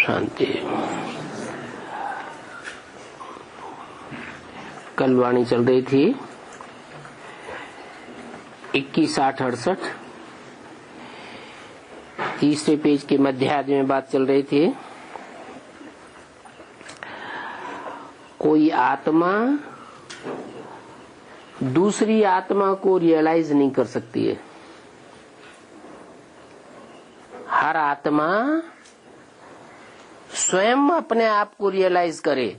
शांति। कल वाणी चल रही थी 21-8-68, तीसरे पेज के मध्यार्ध में बात चल रही थी। कोई आत्मा दूसरी आत्मा को रियलाइज नहीं कर सकती है। हर आत्मा स्वयं अपने आप को रियलाइज करे।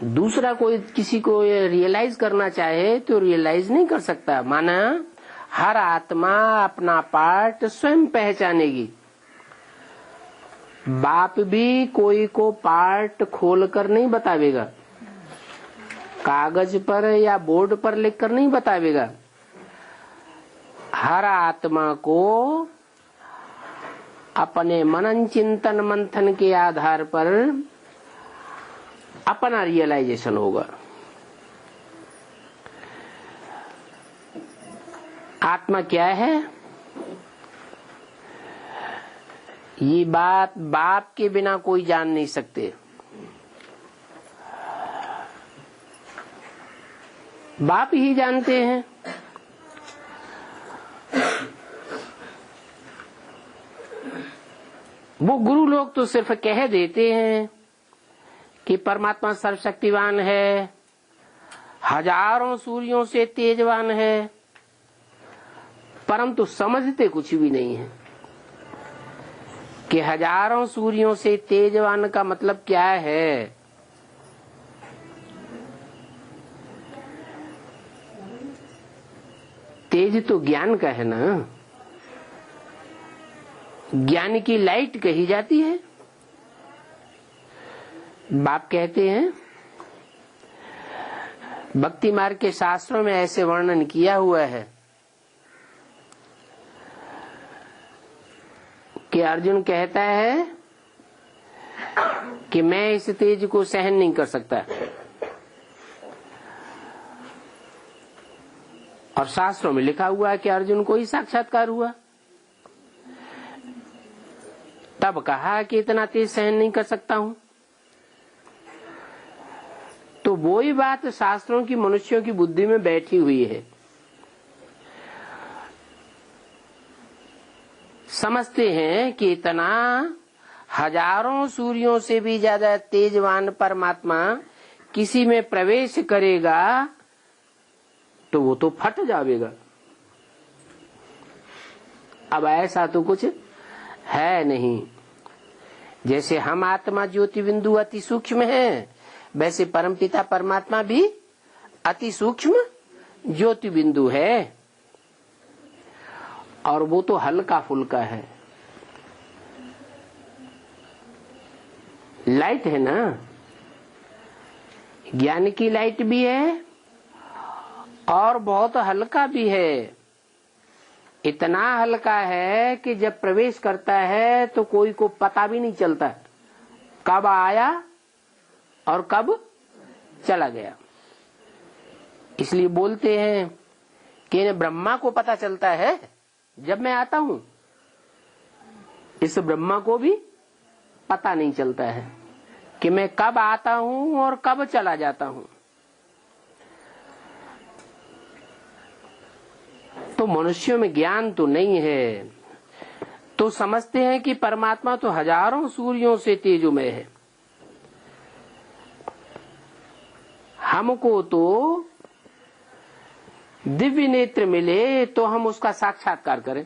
दूसरा कोई किसी को रियलाइज करना चाहे तो रियलाइज नहीं कर सकता। माना हर आत्मा अपना पार्ट स्वयं पहचानेगी। बाप भी कोई को पार्ट खोलकर नहीं बतावेगा, कागज पर या बोर्ड पर लिखकर नहीं बतावेगा। हर आत्मा को अपने मनन चिंतन मंथन के आधार पर अपना रियलाइजेशन होगा। आत्मा क्या है, ये बात बाप के बिना कोई जान नहीं सकते। बाप ही जानते हैं। वो गुरु लोग तो सिर्फ कह देते हैं कि परमात्मा सर्वशक्तिवान है, हजारों सूर्यों से तेजवान है, परंतु समझते कुछ भी नहीं है कि हजारों सूर्यों से तेजवान का मतलब क्या है। तेज तो ज्ञान का है ना, ज्ञान की लाइट कही जाती है। बाप कहते हैं, भक्ति मार्ग के शास्त्रों में ऐसे वर्णन किया हुआ है कि अर्जुन कहता है कि मैं इस तेज को सहन नहीं कर सकता, और शास्त्रों में लिखा हुआ है कि अर्जुन को ही साक्षात्कार हुआ। तब कहा कि इतना तेज सहन नहीं कर सकता हूं। तो वो ही बात शास्त्रों की मनुष्यों की बुद्धि में बैठी हुई है। समझते हैं कि इतना हजारों सूर्यों से भी ज्यादा तेजवान परमात्मा किसी में प्रवेश करेगा तो वो तो फट जाएगा। अब ऐसा तो कुछ है नहीं। जैसे हम आत्मा ज्योति बिंदु अति सूक्ष्म है, वैसे परमपिता परमात्मा भी अति सूक्ष्म ज्योति बिंदु है, और वो तो हल्का फुल्का है। लाइट है ना, ज्ञान की लाइट भी है और बहुत हल्का भी है। इतना हल्का है कि जब प्रवेश करता है तो कोई को पता भी नहीं चलता कब आया और कब चला गया। इसलिए बोलते हैं कि ब्रह्मा को पता चलता है जब मैं आता हूं, इस ब्रह्मा को भी पता नहीं चलता है कि मैं कब आता हूं और कब चला जाता हूं। तो मनुष्यों में ज्ञान तो नहीं है, तो समझते हैं कि परमात्मा तो हजारों सूर्यों से तेजोमय है। हमको तो दिव्य नेत्र मिले तो हम उसका साक्षात्कार करें।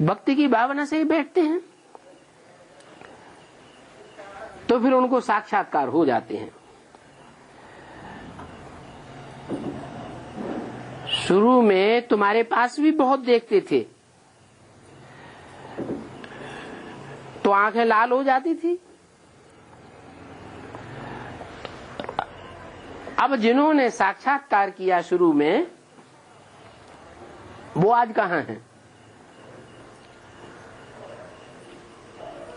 भक्ति की भावना से ही बैठते हैं तो फिर उनको साक्षात्कार हो जाते हैं। शुरू में तुम्हारे पास भी बहुत देखते थे तो आंखें लाल हो जाती थी। अब जिन्होंने साक्षात्कार किया शुरू में, वो आज कहाँ हैं?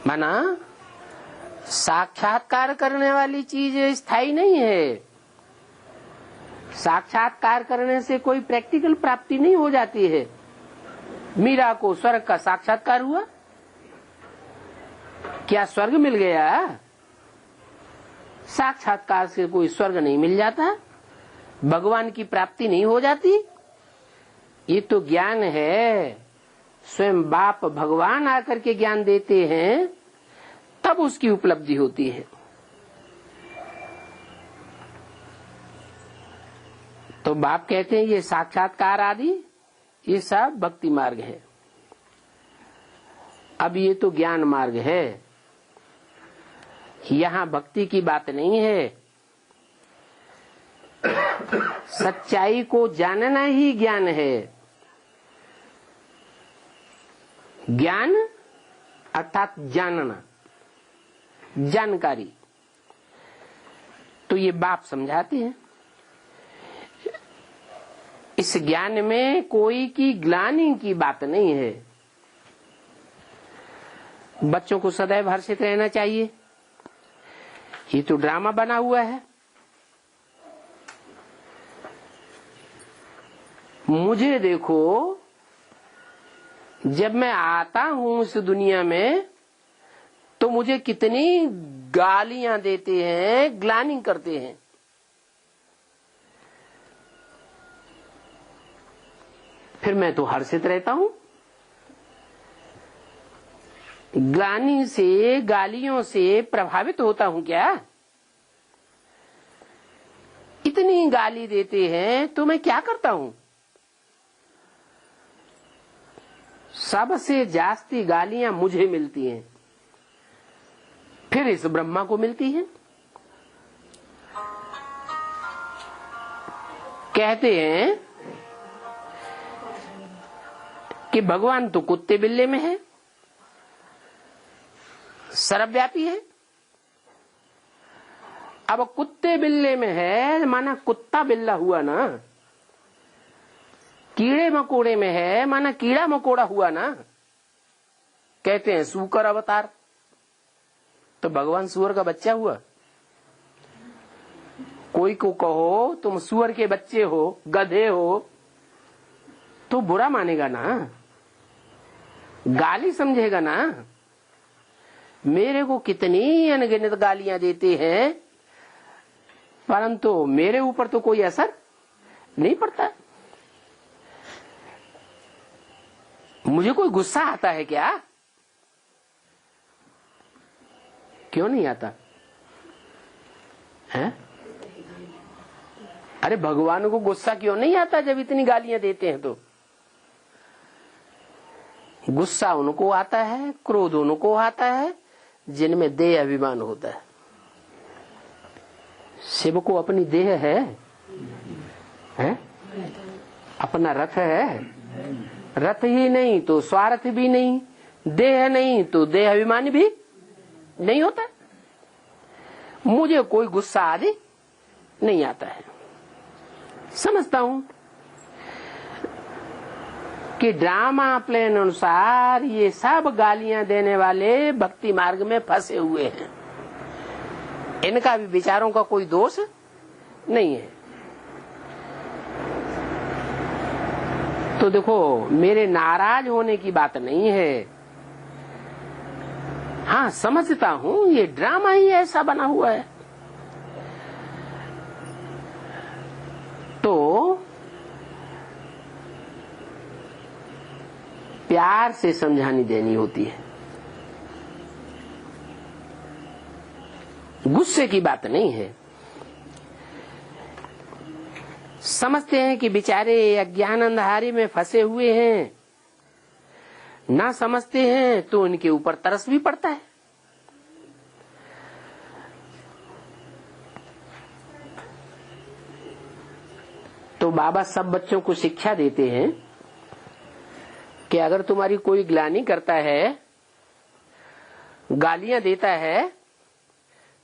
माना साक्षात्कार करने वाली चीज स्थायी नहीं है। साक्षात्कार करने से कोई प्रैक्टिकल प्राप्ति नहीं हो जाती है। मीरा को स्वर्ग का साक्षात्कार हुआ, क्या स्वर्ग मिल गया? साक्षात्कार से कोई स्वर्ग नहीं मिल जाता, भगवान की प्राप्ति नहीं हो जाती। ये तो ज्ञान है, स्वयं बाप भगवान आकर के ज्ञान देते हैं, तब उसकी उपलब्धि होती है। तो बाप कहते हैं ये साक्षात्कार आदि ये सब भक्ति मार्ग है। अब ये तो ज्ञान मार्ग है, यहाँ भक्ति की बात नहीं है। सच्चाई को जानना ही ज्ञान है। ज्ञान अर्थात जानना, जानकारी। तो ये बाप समझाते हैं, इस ज्ञान में कोई की ग्लानि की बात नहीं है। बच्चों को सदैव हर्षित रहना चाहिए, ये तो ड्रामा बना हुआ है। मुझे देखो, जब मैं आता हूं इस दुनिया में तो मुझे कितनी गालियां देते हैं, ग्लानि करते हैं। फिर मैं तो हर्षित रहता हूं। ग्लानि से, गालियों से प्रभावित होता हूं क्या? इतनी गाली देते हैं तो मैं क्या करता हूं? सबसे जास्ती गालियां मुझे मिलती हैं, फिर इस ब्रह्मा को मिलती हैं। कहते हैं कि भगवान तो कुत्ते बिल्ले में है, सर्वव्यापी है। अब कुत्ते बिल्ले में है माना कुत्ता बिल्ला हुआ ना, कीड़े मकोड़े में है माना कीड़ा मकोड़ा हुआ ना। कहते हैं सूकर अवतार, तो भगवान सुअर का बच्चा हुआ। कोई को कहो तुम सुअर के बच्चे हो, गधे हो, तो बुरा मानेगा ना, गाली समझेगा ना। मेरे को कितनी अनगिनत गालियां देते हैं, परंतु मेरे ऊपर तो कोई असर नहीं पड़ता। मुझे कोई गुस्सा आता है क्या? क्यों नहीं आता है? अरे भगवान को गुस्सा क्यों नहीं आता जब इतनी गालियां देते हैं? तो गुस्सा उनको आता है, क्रोध उनको आता है जिनमें देह अभिमान होता है। शिव को अपनी देह है? अपना रथ है? रथ ही नहीं तो स्वार्थ भी नहीं, देह नहीं तो देह अभिमान भी नहीं होता। मुझे कोई गुस्सा आदि नहीं आता है। समझता हूं कि ड्रामा प्लान अनुसार ये सब गालियां देने वाले भक्ति मार्ग में फंसे हुए हैं, इनका भी विचारों का कोई दोष नहीं है। तो देखो, मेरे नाराज होने की बात नहीं है। हाँ, समझता हूं ये ड्रामा ही ऐसा बना हुआ है। तो प्यार से समझानी देनी होती है, गुस्से की बात नहीं है। समझते हैं कि बेचारे अज्ञान अंधारे में फंसे हुए हैं, ना समझते हैं तो उनके ऊपर तरस भी पड़ता है। तो बाबा सब बच्चों को शिक्षा देते हैं कि अगर तुम्हारी कोई ग्लानि करता है, गालियां देता है,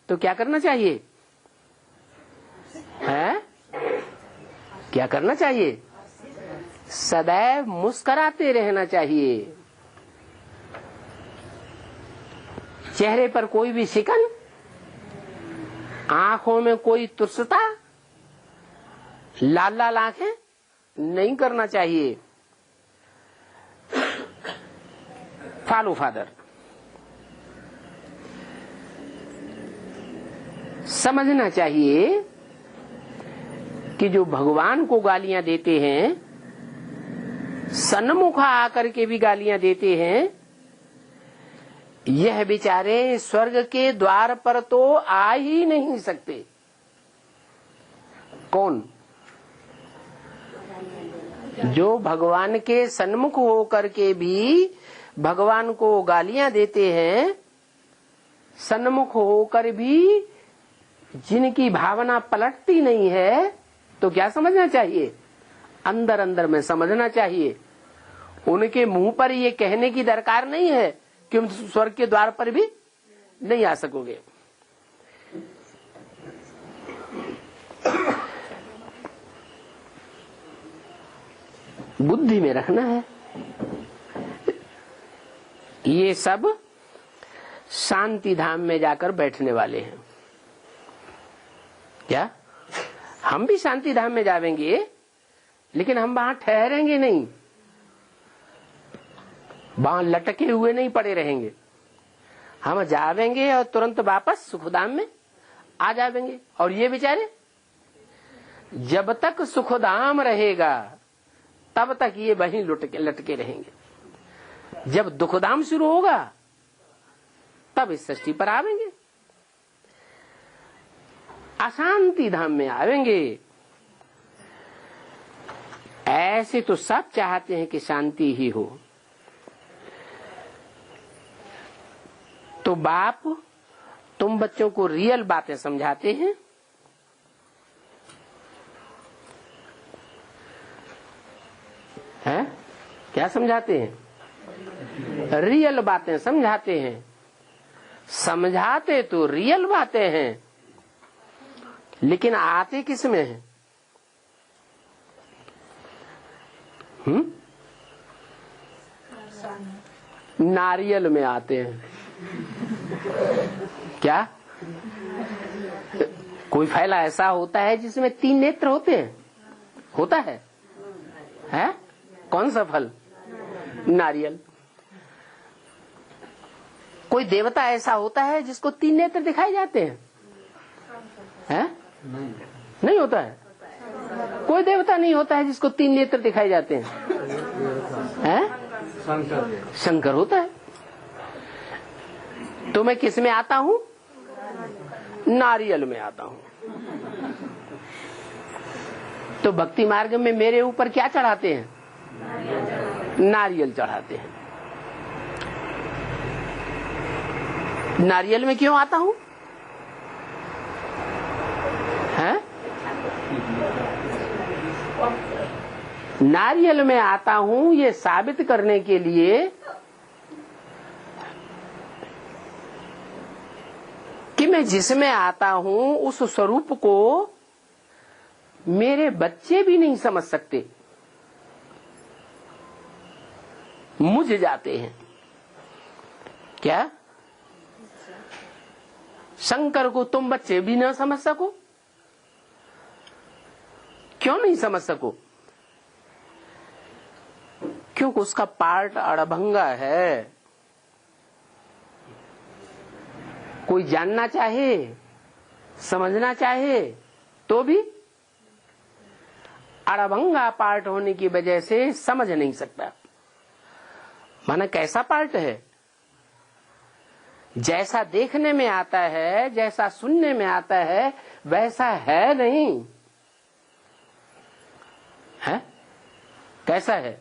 तो क्या करना चाहिए? है? क्या करना चाहिए? सदैव मुस्कुराते रहना चाहिए। चेहरे पर कोई भी शिकन, आंखों में कोई तुच्छता, लाल लाल आंखें नहीं करना चाहिए। Follow father. समझना चाहिए कि जो भगवान को गालियां देते हैं, सन्मुख आकर के भी गालियां देते हैं, यह बेचारे स्वर्ग के द्वार पर तो आ ही नहीं सकते। कौन? जो भगवान के सन्मुख होकर के भी भगवान को गालियां देते हैं, सन्मुख होकर भी जिनकी भावना पलटती नहीं है, तो क्या समझना चाहिए? अंदर अंदर में समझना चाहिए। उनके मुंह पर ये कहने की दरकार नहीं है कि तुम स्वर्ग के द्वार पर भी नहीं आ सकोगे। बुद्धि में रखना है। ये सब शांति धाम में जाकर बैठने वाले हैं। क्या हम भी शांति धाम में जाएंगे, लेकिन हम वहां ठहरेंगे नहीं, वहां लटके हुए नहीं पड़े रहेंगे। हम जावेंगे और तुरंत वापस सुखधाम में आ जाएंगे। और ये बेचारे जब तक सुखधाम रहेगा तब तक ये वहीं लटके रहेंगे। जब दुखधाम शुरू होगा तब इस सृष्टि पर आवेंगे, अशांति धाम में आवेंगे। ऐसे तो सब चाहते हैं कि शांति ही हो। तो बाप तुम बच्चों को रियल बातें समझाते हैं, हैं? क्या समझाते हैं? रियल बातें समझाते हैं। समझाते तो रियल बातें हैं, लेकिन आते किस में है? नारियल में आते हैं। क्या कोई फैला ऐसा होता है जिसमें 3 नेत्र होते हैं? होता है? हैं? कौन सा फल? नारियल। कोई देवता ऐसा होता है जिसको 3 नेत्र दिखाई जाते हैं? हैं? नहीं होता है। कोई देवता नहीं होता है जिसको 3 नेत्र दिखाई जाते हैं। शंकर होता है। तो मैं किस में आता हूँ? नारियल में आता हूँ। तो भक्ति मार्ग में मेरे ऊपर क्या चढ़ाते हैं? नारियल चढ़ाते हैं। नारियल में क्यों आता हूँ? हैं? नारियल में आता हूँ ये साबित करने के लिए कि मैं जिसमें आता हूँ उस स्वरूप को मेरे बच्चे भी नहीं समझ सकते, मुझ जाते हैं। क्या शंकर को तुम बच्चे भी न समझ सको? क्यों नहीं समझ सको? क्योंकि उसका पार्ट अड़भंगा है। कोई जानना चाहे, समझना चाहे तो भी अड़भंगा पार्ट होने की वजह से समझ नहीं सकता। माना कैसा पार्ट है? जैसा देखने में आता है, जैसा सुनने में आता है, वैसा है नहीं है। कैसा है?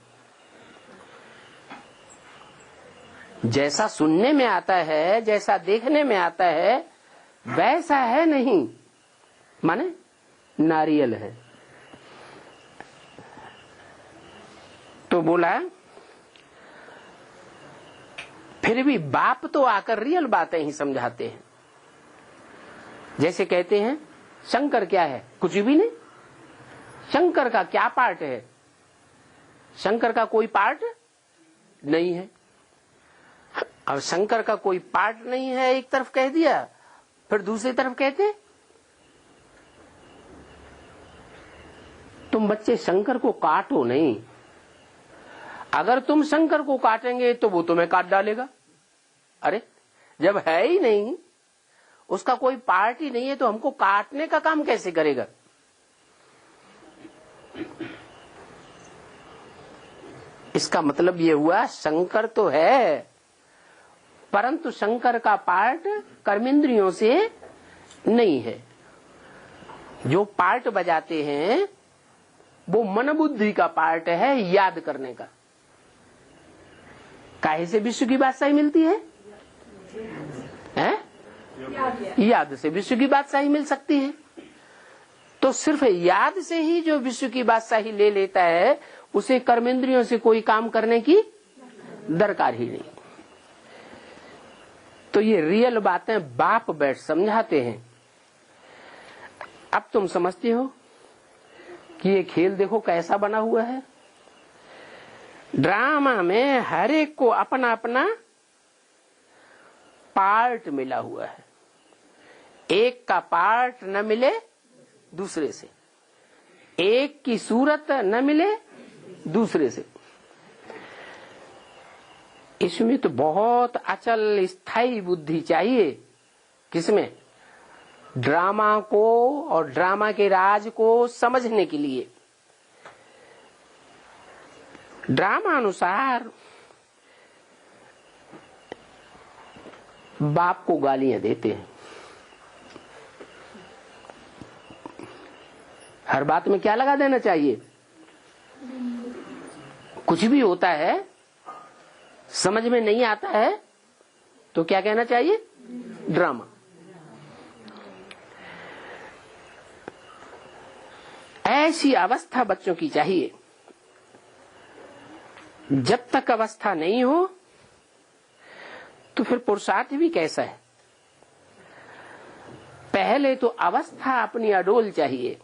जैसा सुनने में आता है, जैसा देखने में आता है, वैसा है नहीं। माने नारियल है। तो बोला फिर भी बाप तो आकर रियल बातें ही समझाते हैं। जैसे कहते हैं शंकर क्या है? कुछ भी नहीं। शंकर का क्या पार्ट है? शंकर का कोई पार्ट नहीं है। अब शंकर का कोई पार्ट नहीं है एक तरफ कह दिया, फिर दूसरी तरफ कहते तुम बच्चे शंकर को काटो नहीं। अगर तुम शंकर को काटेंगे तो वो तुम्हें काट डालेगा। अरे जब है ही नहीं, उसका कोई पार्ट ही नहीं है, तो हमको काटने का काम कैसे करेगा? इसका मतलब ये हुआ शंकर तो है, परंतु शंकर का पार्ट कर्मेंद्रियों से नहीं है। जो पार्ट बजाते हैं वो मन बुद्धि का पार्ट है, याद करने का। काहे से विश्व की बादशाही मिलती है? याद से विश्व की बादशाही मिल सकती है। तो सिर्फ याद से ही जो विश्व की बादशाही ले लेता है, उसे कर्मेंद्रियों से कोई काम करने की दरकार ही नहीं। तो ये रियल बातें बाप बैठ समझाते हैं। अब तुम समझते हो कि ये खेल देखो कैसा बना हुआ है। ड्रामा में हर एक को अपना अपना पार्ट मिला हुआ है। एक का पार्ट न मिले दूसरे से, एक की सूरत न मिले दूसरे से। इसमें तो बहुत अचल स्थायी बुद्धि चाहिए। किसमें? ड्रामा को और ड्रामा के राज को समझने के लिए। ड्रामा अनुसार बाप को गालियां देते हैं। हर बात में क्या लगा देना चाहिए? कुछ भी होता है समझ में नहीं आता है तो क्या कहना चाहिए? ड्रामा। ऐसी अवस्था बच्चों की चाहिए। जब तक अवस्था नहीं हो तो फिर पुरुषार्थ भी कैसा है? पहले तो अवस्था अपनी अडोल चाहिए।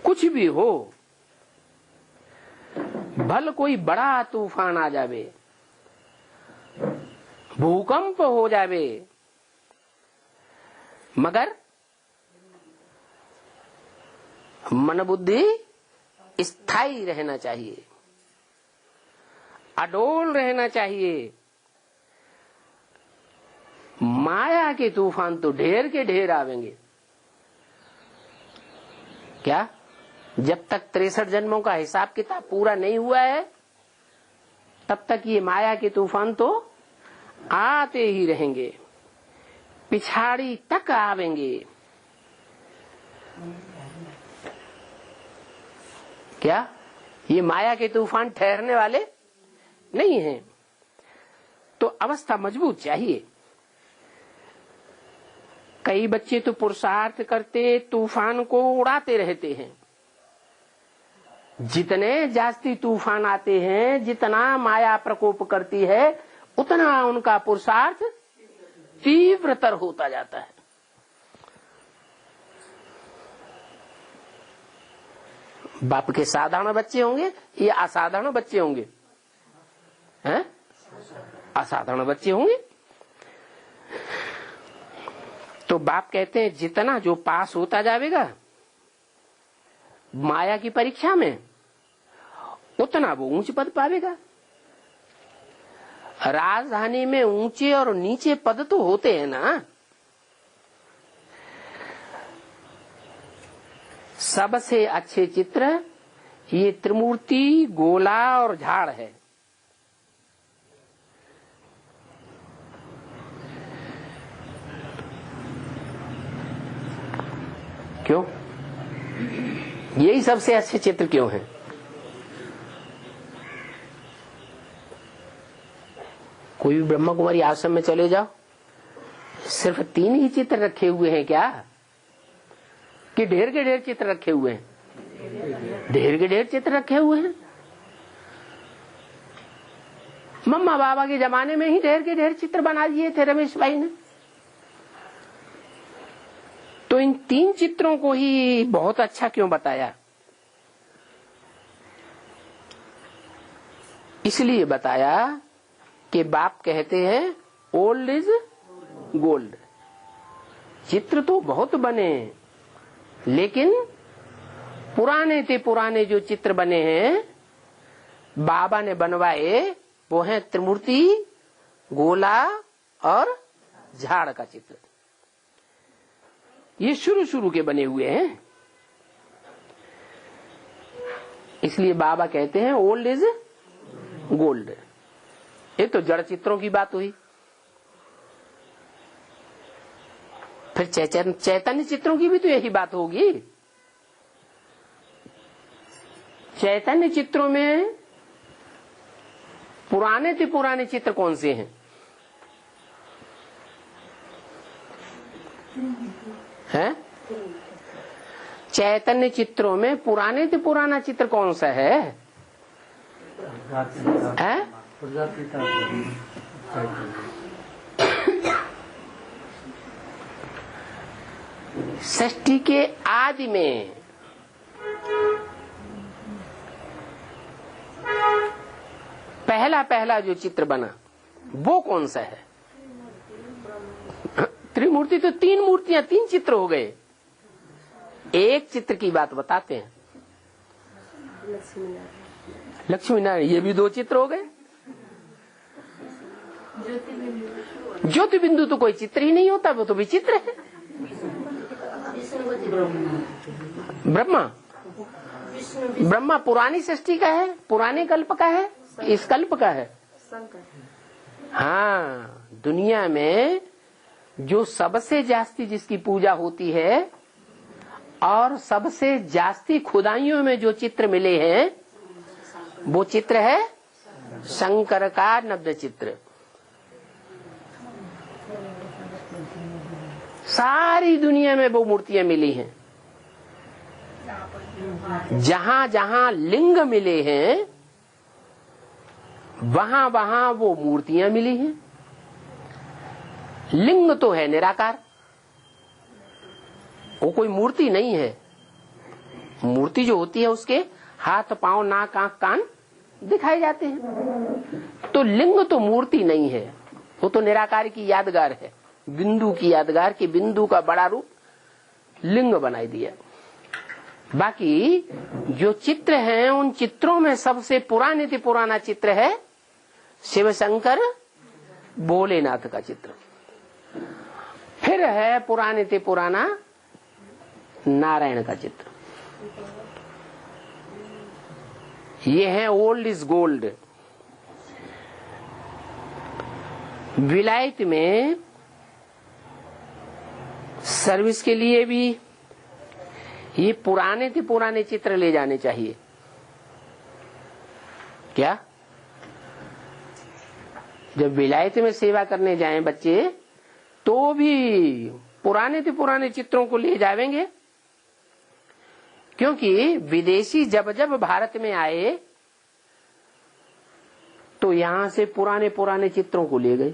कुछ भी हो, भल कोई बड़ा तूफान आ जावे, भूकंप हो जावे, मगर मन बुद्धि स्थायी रहना चाहिए, अडोल रहना चाहिए। माया के तूफान तो ढेर के ढेर आवेंगे। क्या? जब तक 63 जन्मों का हिसाब किताब पूरा नहीं हुआ है, तब तक ये माया के तूफान तो आते ही रहेंगे, पिछाड़ी तक आवेंगे। क्या? ये माया के तूफान ठहरने वाले नहीं हैं। तो अवस्था मजबूत चाहिए। कई बच्चे तो पुरुषार्थ करते तूफान को उड़ाते रहते हैं। जितने जास्ती तूफान आते हैं, जितना माया प्रकोप करती है, उतना उनका पुरुषार्थ तीव्रतर होता जाता है। बाप के साधारण बच्चे होंगे या असाधारण बच्चे होंगे? हैं? असाधारण बच्चे होंगे। तो बाप कहते हैं जितना जो पास होता जाएगा माया की परीक्षा में, उतना वो ऊंच पद पावेगा। राजधानी में ऊंचे और नीचे पद तो होते हैं ना। सबसे अच्छे चित्र ये त्रिमूर्ति, गोला और झाड़ है। क्यों? यही सबसे अच्छे चित्र क्यों हैं? कोई भी ब्रह्मा कुमारी आश्रम में चले जाओ, सिर्फ 3 ही चित्र रखे हुए हैं क्या? कि ढेर के ढेर चित्र रखे हुए हैं? ढेर के ढेर चित्र रखे हुए हैं। मम्मा बाबा के जमाने में ही ढेर के ढेर चित्र बना दिए थे रमेश भाई ने। तो इन 3 चित्रों को ही बहुत अच्छा क्यों बताया? इसलिए बताया कि बाप कहते हैं ओल्ड इज गोल्ड। चित्र तो बहुत बने, लेकिन पुराने से पुराने जो चित्र बने हैं बाबा ने बनवाए वो हैं त्रिमूर्ति, गोला और झाड़ का चित्र। ये शुरू के बने हुए हैं, इसलिए बाबा कहते हैं ओल्ड इज गोल्ड। ये तो जड़ चित्रों की बात हुई। फिर चैतन्य चित्रों की भी तो यही बात होगी। चैतन्य चित्रों में पुराने से पुराने चित्र कौन से हैं? हैं? चैतन्य चित्रों में पुराने से पुराना चित्र कौन सा है? हैं? सृष्टि के आदि में पहला जो चित्र बना वो कौन सा है? त्रिमूर्ति तो तीन मूर्तियां, तीन चित्र हो गए। एक चित्र की बात बताते हैं, लक्ष्मी नारायण, ये भी दो चित्र हो गए। ज्योति बिंदु तो कोई चित्र ही नहीं होता, वो तो विचित्र है। ब्रह्मा पुरानी सृष्टि का है, पुराने कल्प का है, इस कल्प का है। हाँ, दुनिया में जो सबसे जास्ती जिसकी पूजा होती है और सबसे जास्ती खुदाइयों में जो चित्र मिले हैं वो चित्र है शंकर का नब्ज चित्र। सारी दुनिया में वो मूर्तियां मिली हैं। जहां जहां लिंग मिले हैं वहां वहां वो मूर्तियां मिली हैं। लिंग तो है निराकार, वो कोई मूर्ति नहीं है। मूर्ति जो होती है उसके हाथ, पांव, नाक, आंख, कान दिखाए जाते हैं। तो लिंग तो मूर्ति नहीं है, वो तो निराकार की यादगार है, बिंदु की यादगार की बिंदु का बड़ा रूप लिंग बनाई दिया। बाकी जो चित्र हैं उन चित्रों में सबसे पुराने से पुराना चित्र है शिव शंकर भोलेनाथ का चित्र। फिर है पुराने से पुराना नारायण का चित्र। ये है ओल्ड इज गोल्ड। विलायत में सर्विस के लिए भी ये पुराने से पुराने चित्र ले जाने चाहिए। क्या जब विलायत में सेवा करने जाएं बच्चे तो भी पुराने से पुराने चित्रों को ले जाएंगे, क्योंकि विदेशी जब जब भारत में आए तो यहां से पुराने पुराने चित्रों को ले गए,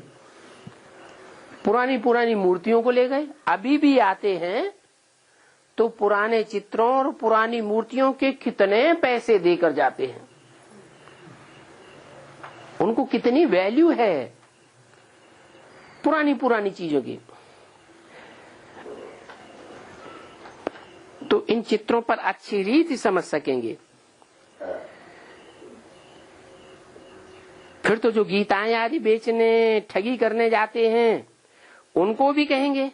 पुरानी पुरानी मूर्तियों को ले गए। अभी भी आते हैं तो पुराने चित्रों और पुरानी मूर्तियों के कितने पैसे देकर जाते हैं, उनको कितनी वैल्यू है पुरानी पुरानी चीजों की। तो इन चित्रों पर अच्छी रीति समझ सकेंगे। फिर तो जो गीताएं आदि बेचने ठगी करने जाते हैं उनको भी कहेंगे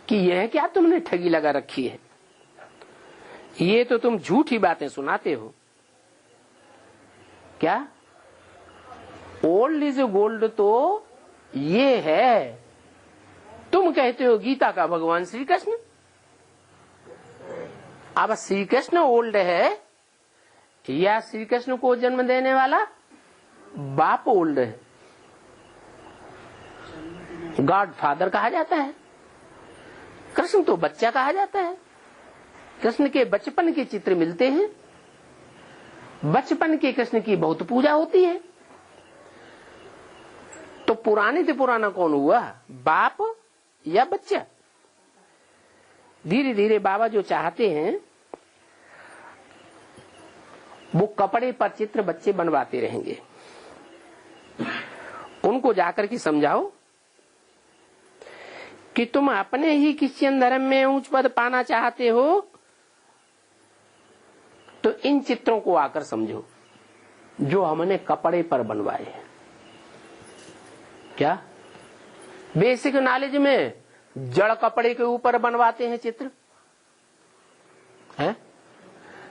कि यह क्या तुमने ठगी लगा रखी है, ये तो तुम झूठी बातें सुनाते हो। क्या ओल्ड इज गोल्ड तो ये है, तुम कहते हो गीता का भगवान श्री कृष्ण। अब श्री कृष्ण ओल्ड है या श्री कृष्ण को जन्म देने वाला बाप ओल्ड है? गॉड फादर कहा जाता है, कृष्ण तो बच्चा कहा जाता है। कृष्ण के बचपन के चित्र मिलते हैं, बचपन के कृष्ण की बहुत पूजा होती है। तो पुराने से पुराना कौन हुआ, बाप या बच्चा? धीरे धीरे बाबा जो चाहते हैं वो कपड़े पर चित्र बच्चे बनवाते रहेंगे। उनको जाकर के समझाओ कि तुम अपने ही क्रिश्चियन धर्म में ऊंच पद पाना चाहते हो तो इन चित्रों को आकर समझो जो हमने कपड़े पर बनवाए हैं। क्या बेसिक नॉलेज में जड़ कपड़े के ऊपर बनवाते हैं चित्र है?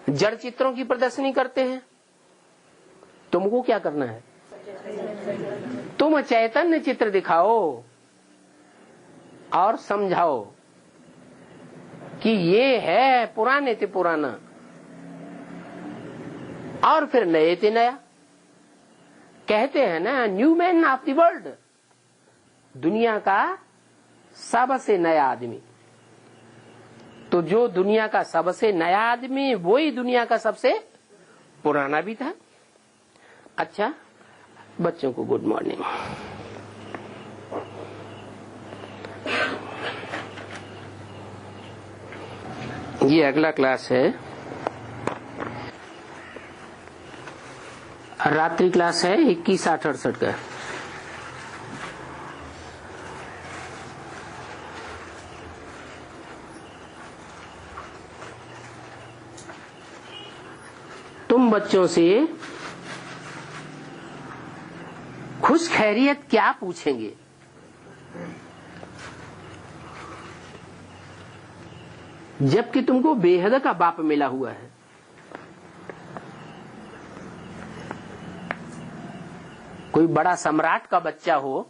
जड़ चित्रों की प्रदर्शनी करते हैं। तुमको क्या करना है? तुम चैतन्य चित्र दिखाओ और समझाओ कि ये है पुराने ते पुराना और फिर नए ते नया। कहते हैं ना, new man of the world, दुनिया का सबसे नया आदमी। तो जो दुनिया का सबसे नया आदमी वही दुनिया का सबसे पुराना भी था। अच्छा, बच्चों को गुड मॉर्निंग। ये अगला क्लास है, रात्रि क्लास है 21/8/68 का। तुम बच्चों से खुश खैरियत क्या पूछेंगे? जबकि तुमको बेहद का बाप मिला हुआ है। कोई बड़ा सम्राट का बच्चा हो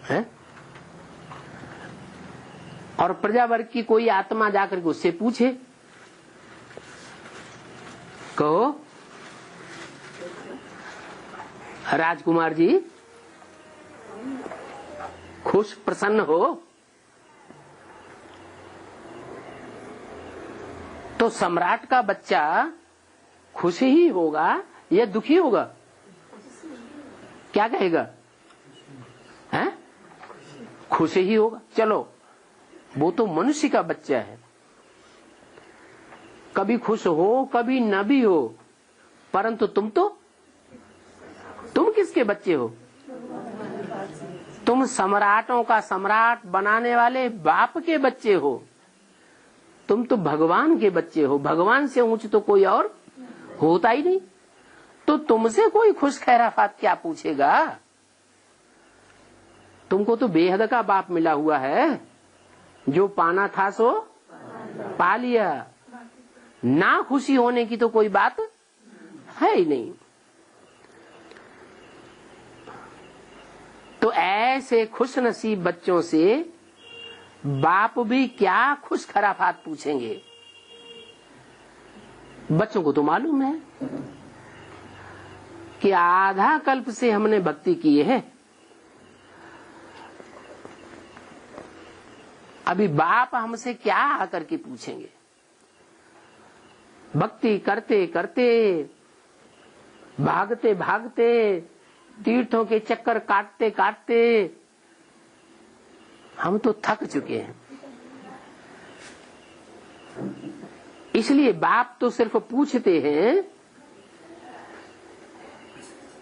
है? और प्रजावर्ग की कोई आत्मा जाकर के उससे पूछे, कहो राजकुमार जी खुश प्रसन्न हो, तो सम्राट का बच्चा खुश ही होगा या दुखी होगा? क्या कहेगा? हैं? खुश ही होगा। चलो, वो तो मनुष्य का बच्चा है, कभी खुश हो कभी न भी हो, परंतु तुम किसके बच्चे हो? तुम सम्राटों का सम्राट बनाने वाले बाप के बच्चे हो। तुम तो भगवान के बच्चे हो। भगवान से ऊंच तो कोई और होता ही नहीं। तो तुमसे कोई खुश खैराफात क्या पूछेगा? तुमको तो बेहद का बाप मिला हुआ है, जो पाना था सो पा लिया। ना खुशी होने की तो कोई बात है ही नहीं। तो ऐसे खुश नसीब बच्चों से बाप भी क्या खुश खराफात पूछेंगे? बच्चों को तो मालूम है कि आधा कल्प से हमने भक्ति की है, अभी बाप हमसे क्या आकर के पूछेंगे? भक्ति करते करते, भागते भागते, तीर्थों के चक्कर काटते काटते हम तो थक चुके हैं। इसलिए बाप तो सिर्फ पूछते हैं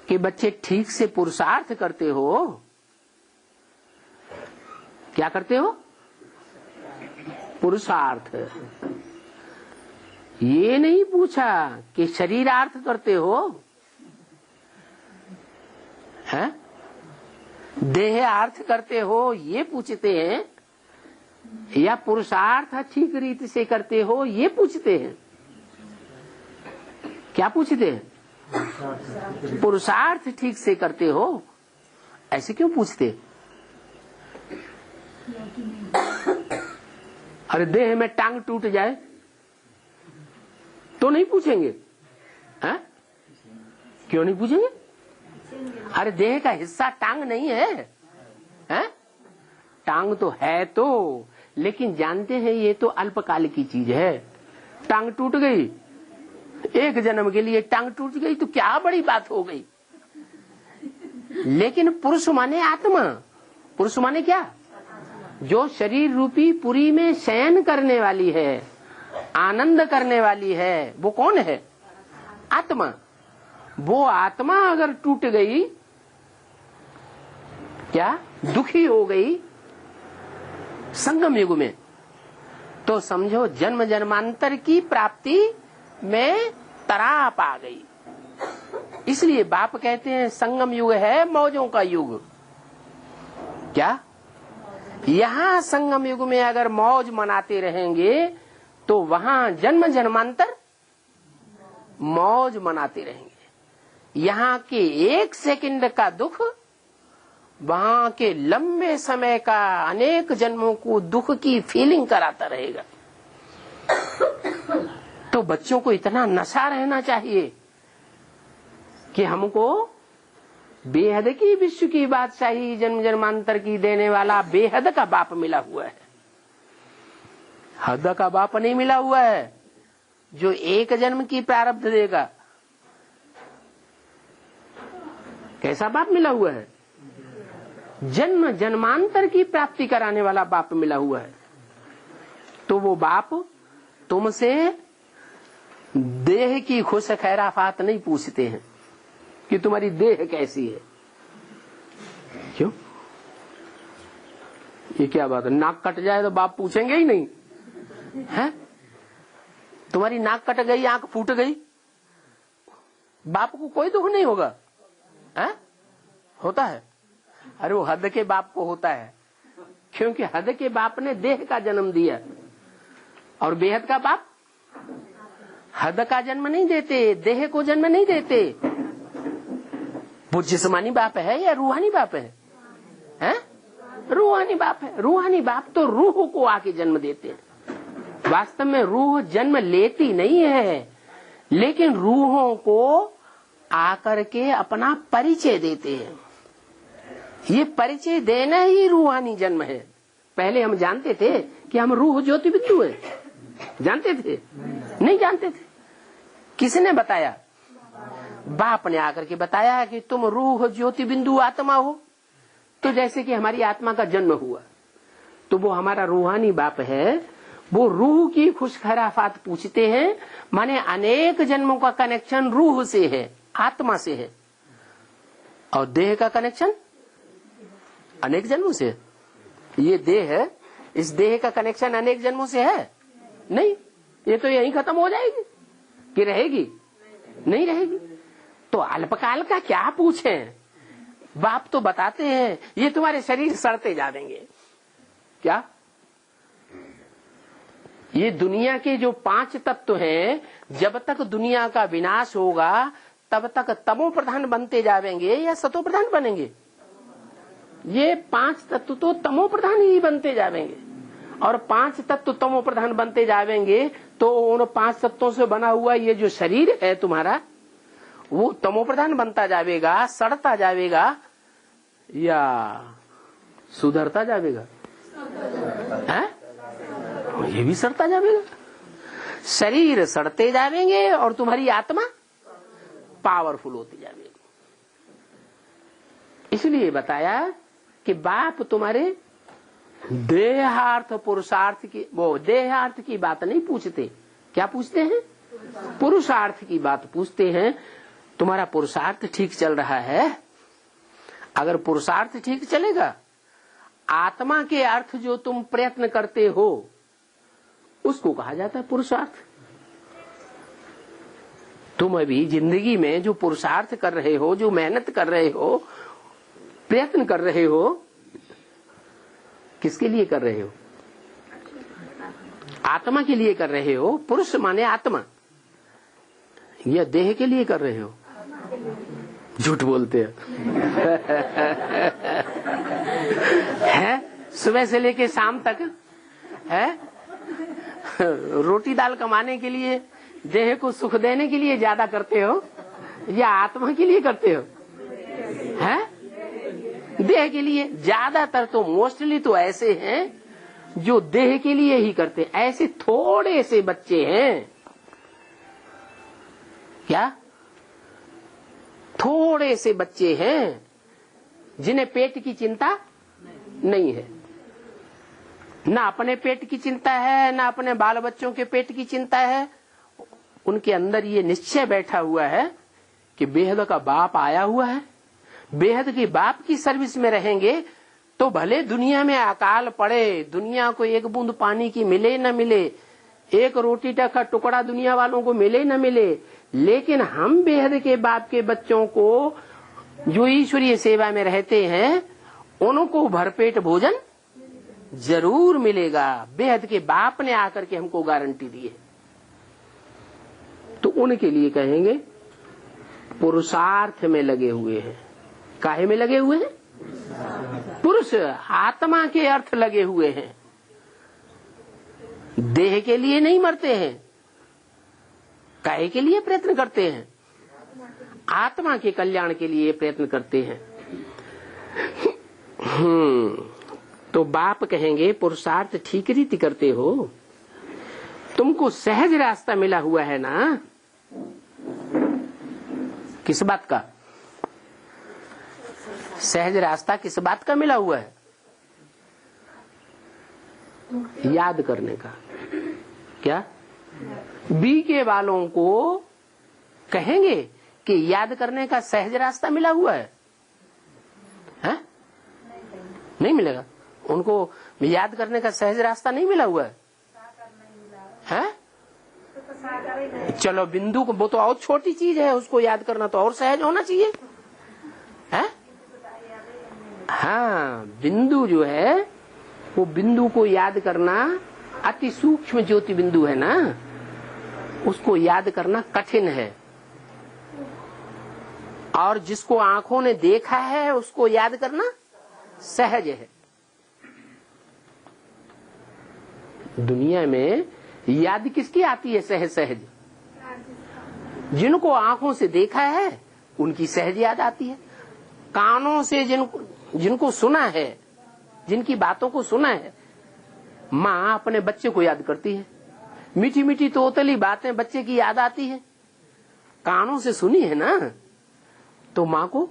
कि बच्चे ठीक से पुरुषार्थ करते हो? क्या करते हो? पुरुषार्थ। ये नहीं पूछा कि शरीरार्थ करते हो, है? देह अर्थ करते हो, ये पूछते हैं, या पुरुषार्थ ठीक रीति से करते हो, ये पूछते हैं। क्या पूछते हैं? पुरुषार्थ ठीक से करते हो, ऐसे क्यों पूछते? अरे देह में टांग टूट जाए तो नहीं पूछेंगे? हैं? क्यों नहीं पूछेंगे? अरे देह का हिस्सा टांग नहीं है, हैं? टांग तो है तो, लेकिन जानते हैं ये तो अल्पकाल की चीज है। टांग टूट गई, एक जन्म के लिए टांग टूट गई तो क्या बड़ी बात हो गई। लेकिन पुरुष माने आत्मा। पुरुष माने क्या? जो शरीर रूपी पुरी में शयन करने वाली है, आनंद करने वाली है, वो कौन है? आत्मा। वो आत्मा अगर टूट गई, क्या दुखी हो गई संगम युग में, तो समझो जन्म जन्मांतर की प्राप्ति में तराप आ गई। इसलिए बाप कहते हैं संगम युग है मौजों का युग। क्या यहाँ संगम युग में अगर मौज मनाते रहेंगे तो वहां जन्म जन्मांतर मौज मनाते रहेंगे। यहाँ के 1 सेकंड का दुख वहां के लंबे समय का अनेक जन्मों को दुख की फीलिंग कराता रहेगा। तो बच्चों को इतना नशा रहना चाहिए कि हमको बेहद की विश्व की बादशाही जन्म जन्मांतर की देने वाला बेहद का बाप मिला हुआ है। हद का बाप नहीं मिला हुआ है जो 1 जन्म की प्रारब्ध देगा। कैसा बाप मिला हुआ है? जन्म जन्मांतर की प्राप्ति कराने वाला बाप मिला हुआ है। तो वो बाप तुमसे देह की खुश खैराफात नहीं पूछते हैं कि तुम्हारी देह कैसी है। क्यों? ये क्या बात है? नाक कट जाए तो बाप पूछेंगे ही नहीं है? तुम्हारी नाक कट गई, आंख फूट गई, बाप को कोई दुख नहीं होगा है? होता है? अरे वो हद के बाप को होता है, क्योंकि हद के बाप ने देह का जन्म दिया और बेहद का बाप हद का जन्म नहीं देते, देह को जन्म नहीं देते। वो जिस्मानी बाप है या रूहानी बाप है? रूहानी बाप है। रूहानी बाप तो रूह को आके जन्म देते हैं। वास्तव में रूह जन्म लेती नहीं है, लेकिन रूहों को आकर के अपना परिचय देते हैं। ये परिचय देना ही रूहानी जन्म है। पहले हम जानते थे कि हम रूह ज्योति बिंदु है, जानते थे? नहीं जानते थे। किसने बताया? बाप ने आकर के बताया कि तुम रूह ज्योति बिंदु आत्मा हो। तो जैसे कि हमारी आत्मा का जन्म हुआ तो वो हमारा रूहानी बाप है, वो रूह की खुशखराफात पूछते हैं। माने अनेक जन्मों का कनेक्शन रूह से है, आत्मा से है, और देह का कनेक्शन अनेक जन्मों से। ये देह है, इस देह का कनेक्शन अनेक जन्मों से है नहीं। ये तो यहीं खत्म हो जाएगी कि रहेगी? नहीं रहेगी। तो अल्पकाल का क्या पूछें? बाप तो बताते हैं ये तुम्हारे शरीर सड़ते जाएंगे। क्या? ये दुनिया के जो 5 तत्व हैं, जब तक दुनिया का विनाश होगा तब तक तमो प्रधान बनते जाएंगे या सतो प्रधान बनेंगे? ये 5 तत्व तो तमो प्रधान ही बनते जाएंगे, और 5 तत्व तमो प्रधान बनते जाएंगे तो उन 5 तत्वों से बना हुआ ये जो शरीर है तुम्हारा, वो तमो प्रधान बनता जाएगा, सड़ता जाएगा या सुधरता जाएगा? ये भी सड़ता जाएगा। शरीर सड़ते जाएंगे और तुम्हारी आत्मा पावरफुल होती जाएगी। इसलिए बताया कि बाप तुम्हारे देहार्थ पुरुषार्थ की, वो देहार्थ की बात नहीं पूछते। क्या पूछते हैं? पुरुषार्थ की बात पूछते हैं। तुम्हारा पुरुषार्थ ठीक चल रहा है? अगर पुरुषार्थ ठीक चलेगा, आत्मा के अर्थ जो तुम प्रयत्न करते हो उसको कहा जाता है पुरुषार्थ। तुम अभी जिंदगी में जो पुरुषार्थ कर रहे हो, जो मेहनत कर रहे हो, प्रयत्न कर रहे हो, किसके लिए कर रहे हो? आत्मा के लिए कर रहे हो। पुरुष माने आत्मा, या देह के लिए कर रहे हो? झूठ बोलते हैं। सुबह से लेके शाम तक है रोटी दाल कमाने के लिए, देह को सुख देने के लिए ज्यादा करते हो या आत्मा के लिए करते हो? हैं? देह के लिए ज्यादातर। तो मोस्टली तो ऐसे हैं जो देह के लिए ही करते हैं। ऐसे थोड़े से बच्चे हैं, क्या थोड़े से बच्चे हैं जिन्हें पेट की चिंता नहीं है, ना अपने पेट की चिंता है, ना अपने बाल बच्चों के पेट की चिंता है। उनके अंदर ये निश्चय बैठा हुआ है कि बेहद का बाप आया हुआ है, बेहद के बाप की सर्विस में रहेंगे तो भले दुनिया में अकाल पड़े, दुनिया को एक बूंद पानी की मिले न मिले, एक रोटी का टुकड़ा दुनिया वालों को मिले न मिले, लेकिन हम बेहद के बाप के बच्चों को जो ईश्वरीय सेवा में रहते हैं उनको भरपेट भोजन जरूर मिलेगा। बेहद के बाप ने आकर के हमको गारंटी दी है। तो उनके लिए कहेंगे पुरुषार्थ में लगे हुए हैं। काहे में लगे हुए हैं? पुरुष आत्मा के अर्थ लगे हुए हैं, देह के लिए नहीं मरते हैं। काहे के लिए प्रयत्न करते हैं? आत्मा के कल्याण के लिए प्रयत्न करते हैं। तो बाप कहेंगे पुरुषार्थ ठीक रीति करते हो, तुमको सहज रास्ता मिला हुआ है ना। किस बात का सहज रास्ता? किस बात का मिला हुआ है? याद करने का। क्या बीके वालों को कहेंगे कि याद करने का सहज रास्ता मिला हुआ है? नहीं मिलेगा उनको। याद करने का सहज रास्ता नहीं मिला हुआ है? चलो बिंदु को, वो तो और छोटी चीज है, उसको याद करना तो और सहज होना चाहिए है? हाँ, बिंदु जो है वो बिंदु को याद करना अति सूक्ष्म ज्योति बिंदु है ना, उसको याद करना कठिन है। और जिसको आंखों ने देखा है उसको याद करना सहज है। दुनिया में याद किसकी आती है सहज सहज? जिनको आंखों से देखा है उनकी सहज याद आती है। कानों से जिनको सुना है, जिनकी बातों को सुना है, माँ अपने बच्चे को याद करती है। मीठी मीठी तोतली बातें बच्चे की याद आती है, कानों से सुनी है ना, तो माँ को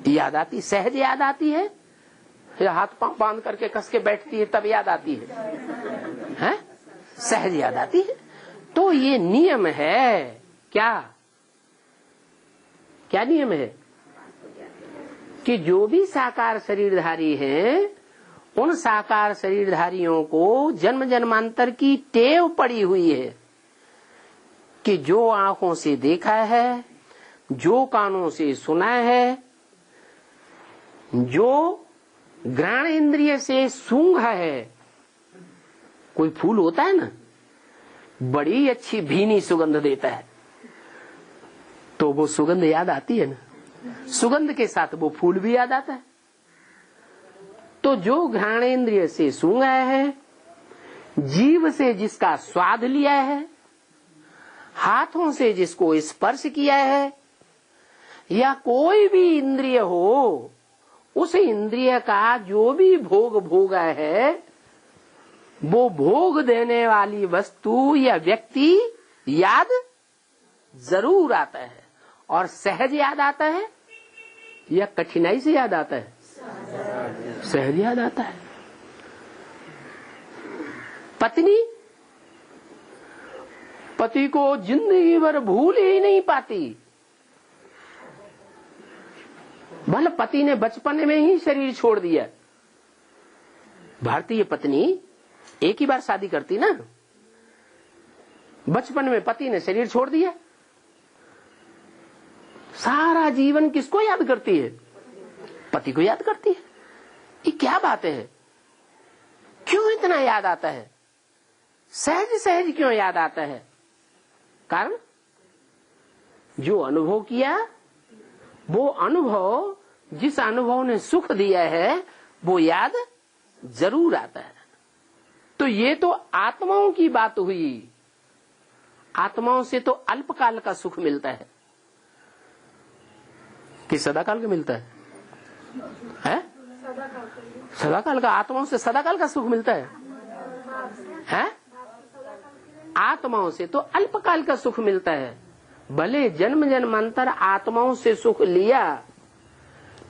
याद आती, सहज याद आती है। या हाथ पांव बांध करके कस के बैठती है तब याद आती है? सहज याद आती है। तो ये नियम है। क्या क्या नियम है? कि जो भी साकार शरीरधारी हैं, उन साकार शरीरधारियों को जन्म जन्मांतर की टेव पड़ी हुई है कि जो आंखों से देखा है, जो कानों से सुना है, जो घ्राण इंद्रिय से सूंघा है। कोई फूल होता है ना, बड़ी अच्छी भीनी सुगंध देता है, तो वो सुगंध याद आती है ना, सुगंध के साथ वो फूल भी याद आता है। तो जो घ्राण इंद्रिय से सूंघा है, जीव से जिसका स्वाद लिया है, हाथों से जिसको स्पर्श किया है, या कोई भी इंद्रिय हो, उस इंद्रिय का जो भी भोग भोगा है, वो भोग देने वाली वस्तु या व्यक्ति याद जरूर आता है। और सहज याद आता है या कठिनाई से याद आता है? सहज याद आता है। पत्नी पति को जिंदगी भर भूल ही नहीं पाती। भले पति ने बचपन में ही शरीर छोड़ दिया। भारतीय पत्नी एक ही बार शादी करती ना, बचपन में पति ने शरीर छोड़ दिया, सारा जीवन किसको याद करती है? पति को याद करती है। ये क्या बात है? क्यों इतना याद आता है? सहज सहज क्यों याद आता है? कारण जो अनुभव किया, वो अनुभव, जिस अनुभव ने सुख दिया है, वो याद जरूर आता है। तो ये तो आत्माओं की बात हुई। आत्माओं से तो अल्पकाल का सुख मिलता है कि सदाकाल का मिलता है? सदाकाल का। आत्माओं से सदाकाल का सुख मिलता है? आत्माओं से तो अल्पकाल का सुख मिलता है। भले जन्म जन्मांतर आत्माओं से सुख लिया,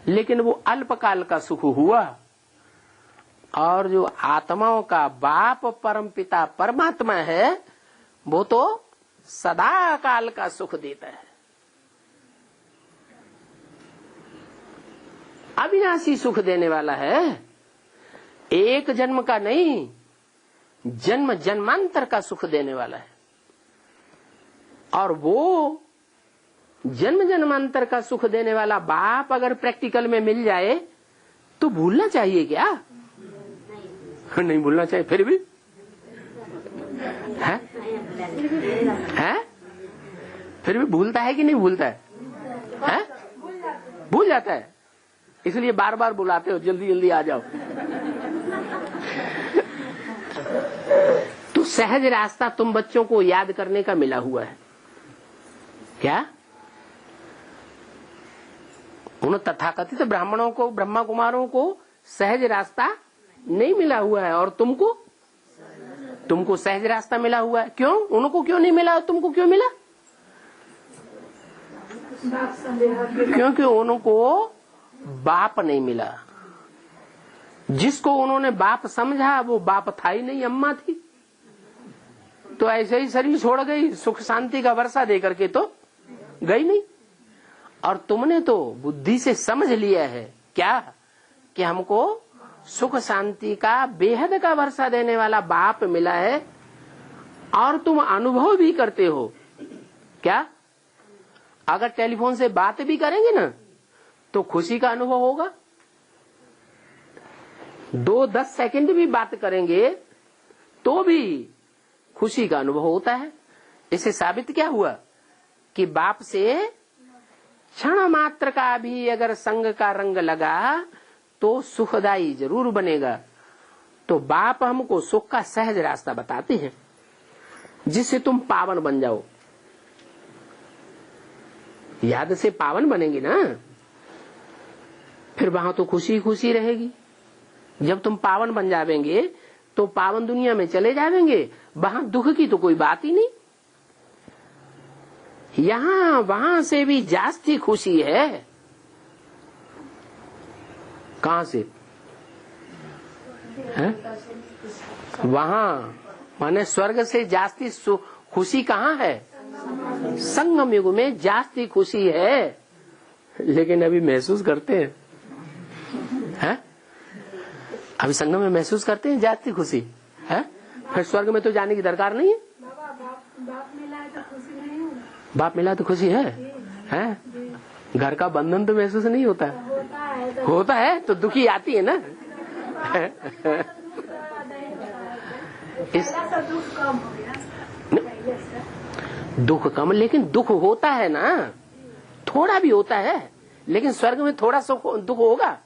लेकिन वो अल्पकाल का सुख हुआ। और जो आत्माओं का बाप परम पिता परमात्मा है, वो तो सदा काल का सुख देता है। अविनाशी सुख देने वाला है, एक जन्म का नहीं, जन्म जन्मांतर का सुख देने वाला है। और वो जन्म जन्मांतर का सुख देने वाला बाप अगर प्रैक्टिकल में मिल जाए तो भूलना चाहिए क्या? नहीं भूलना चाहिए। फिर भी है? फिर भी भूलता है कि नहीं भूलता है? भूल जाता है, इसलिए बार बार बुलाते हो, जल्दी जल्दी आ जाओ। तो सहज रास्ता तुम बच्चों को याद करने का मिला हुआ है क्या? उन तथाकथित ब्राह्मणों को, ब्रह्मा कुमारों को सहज रास्ता नहीं मिला हुआ है, और तुमको सहज रास्ता मिला हुआ है। क्यों? उनको क्यों नहीं मिला, तुमको क्यों मिला? क्योंकि उनको बाप नहीं मिला। जिसको उन्होंने बाप समझा वो बाप था ही नहीं, अम्मा थी। तो ऐसे ही शरीर छोड़ गई, सुख शांति का वर्षा दे करके तो गई नहीं। और तुमने तो बुद्धि से समझ लिया है क्या कि हमको सुख शांति का, बेहद का वर्षा देने वाला बाप मिला है, और तुम अनुभव भी करते हो क्या? अगर टेलीफोन से बात भी करेंगे ना तो खुशी का अनुभव होगा। 2-10 सेकंड भी बात करेंगे तो भी खुशी का अनुभव होता है। इससे साबित क्या हुआ कि बाप से क्षण मात्र का भी अगर संग का रंग लगा तो सुखदाई जरूर बनेगा। तो बाप हमको सुख का सहज रास्ता बताते हैं जिससे तुम पावन बन जाओ। याद से पावन बनेंगे ना, फिर वहां तो खुशी खुशी रहेगी। जब तुम पावन बन जावेंगे तो पावन दुनिया में चले जावेंगे, वहां दुख की तो कोई बात ही नहीं। यहाँ वहां से भी जास्ती खुशी है। कहां से है? वहां माने स्वर्ग से जास्ती खुशी कहाँ है? संगम युग में जास्ती खुशी है। लेकिन अभी महसूस करते हैं? अभी संगम में महसूस करते हैं जास्ती खुशी है। फिर स्वर्ग में तो जाने की दरकार नहीं है। बाप मिला है तो खुशी नहीं है। बाप मिला तो खुशी है? घर का बंधन तो महसूस नहीं होता है। होता है तो दुखी आती है ना। इस दुख कम, लेकिन दुख होता है ना, थोड़ा भी होता है। लेकिन स्वर्ग में थोड़ा सा दुख होगा।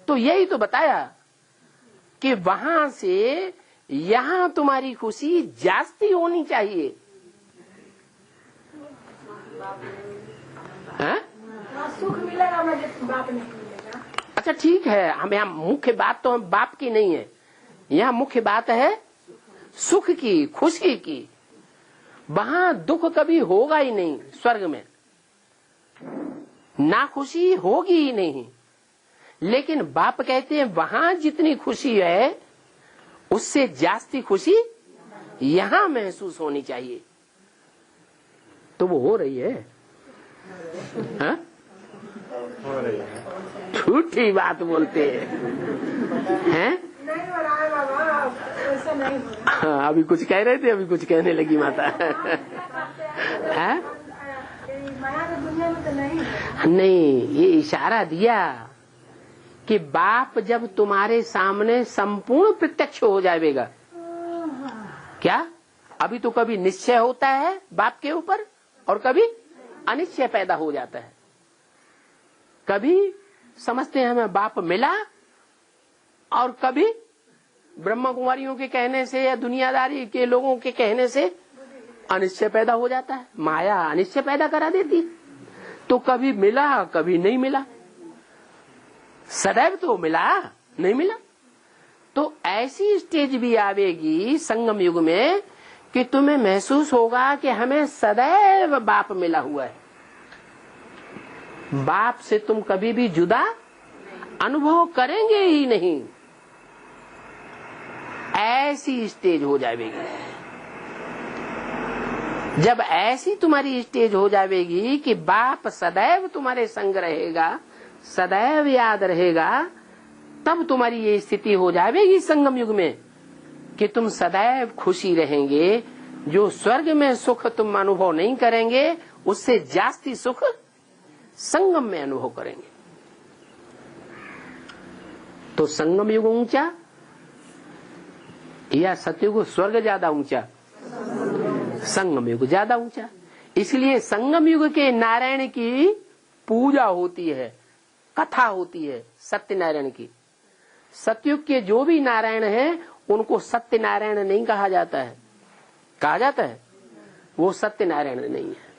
तो यही तो बताया कि वहां से यहाँ तुम्हारी खुशी जास्ती होनी चाहिए। सुख मिलेगा, बाप नहीं मिलेगा। अच्छा ठीक है, हम यहाँ मुख्य बात तो हम बाप की नहीं है, यहाँ मुख्य बात है सुख की, खुशी की। वहां दुख कभी होगा ही नहीं। स्वर्ग में ना खुशी होगी ही नहीं। लेकिन बाप कहते हैं वहां जितनी खुशी है उससे जास्ती खुशी यहां महसूस होनी चाहिए। तो वो हो रही है। झूठी बात बोलते हैं? नहीं हो रहा है बाबा, ऐसा नहीं हो रहा। हाँ, अभी कुछ कह रहे थे, अभी कुछ कहने लगी माता। है? माया की दुनिया में तो नहीं। नहीं, ये इशारा दिया कि बाप जब तुम्हारे सामने संपूर्ण प्रत्यक्ष हो जाएगा। क्या? अभी तो कभी निश्चय होता है बाप के ऊपर और कभी अनिश्चय पैदा हो जाता है। कभी समझते हैं हमें बाप मिला और कभी ब्रह्मा कुमारियों के कहने से या दुनियादारी के लोगों के कहने से अनिश्चय पैदा हो जाता है। माया अनिश्चय पैदा करा देती है। तो कभी मिला कभी नहीं मिला, सदैव तो मिला नहीं मिला। तो ऐसी स्टेज भी आवेगी संगम युग में कि तुम्हें महसूस होगा कि हमें सदैव बाप मिला हुआ है। बाप से तुम कभी भी जुदा अनुभव करेंगे ही नहीं। ऐसी स्टेज हो जाएगी। जब ऐसी तुम्हारी स्टेज हो जाएगी कि बाप सदैव तुम्हारे संग रहेगा, सदैव याद रहेगा, तब तुम्हारी ये स्थिति हो जाएगी संगम युग में कि तुम सदैव खुशी रहेंगे। जो स्वर्ग में सुख तुम अनुभव नहीं करेंगे, उससे जास्ती सुख संगम में अनुभव करेंगे। तो संगम युग ऊंचा या सतयुग स्वर्ग ज्यादा ऊंचा? संगम युग ज्यादा ऊंचा। इसलिए संगम युग के नारायण की पूजा होती है, कथा होती है सत्यनारायण की। सतयुग के जो भी नारायण हैं उनको सत्यनारायण नहीं कहा जाता है। कहा जाता है वो सत्यनारायण नहीं है।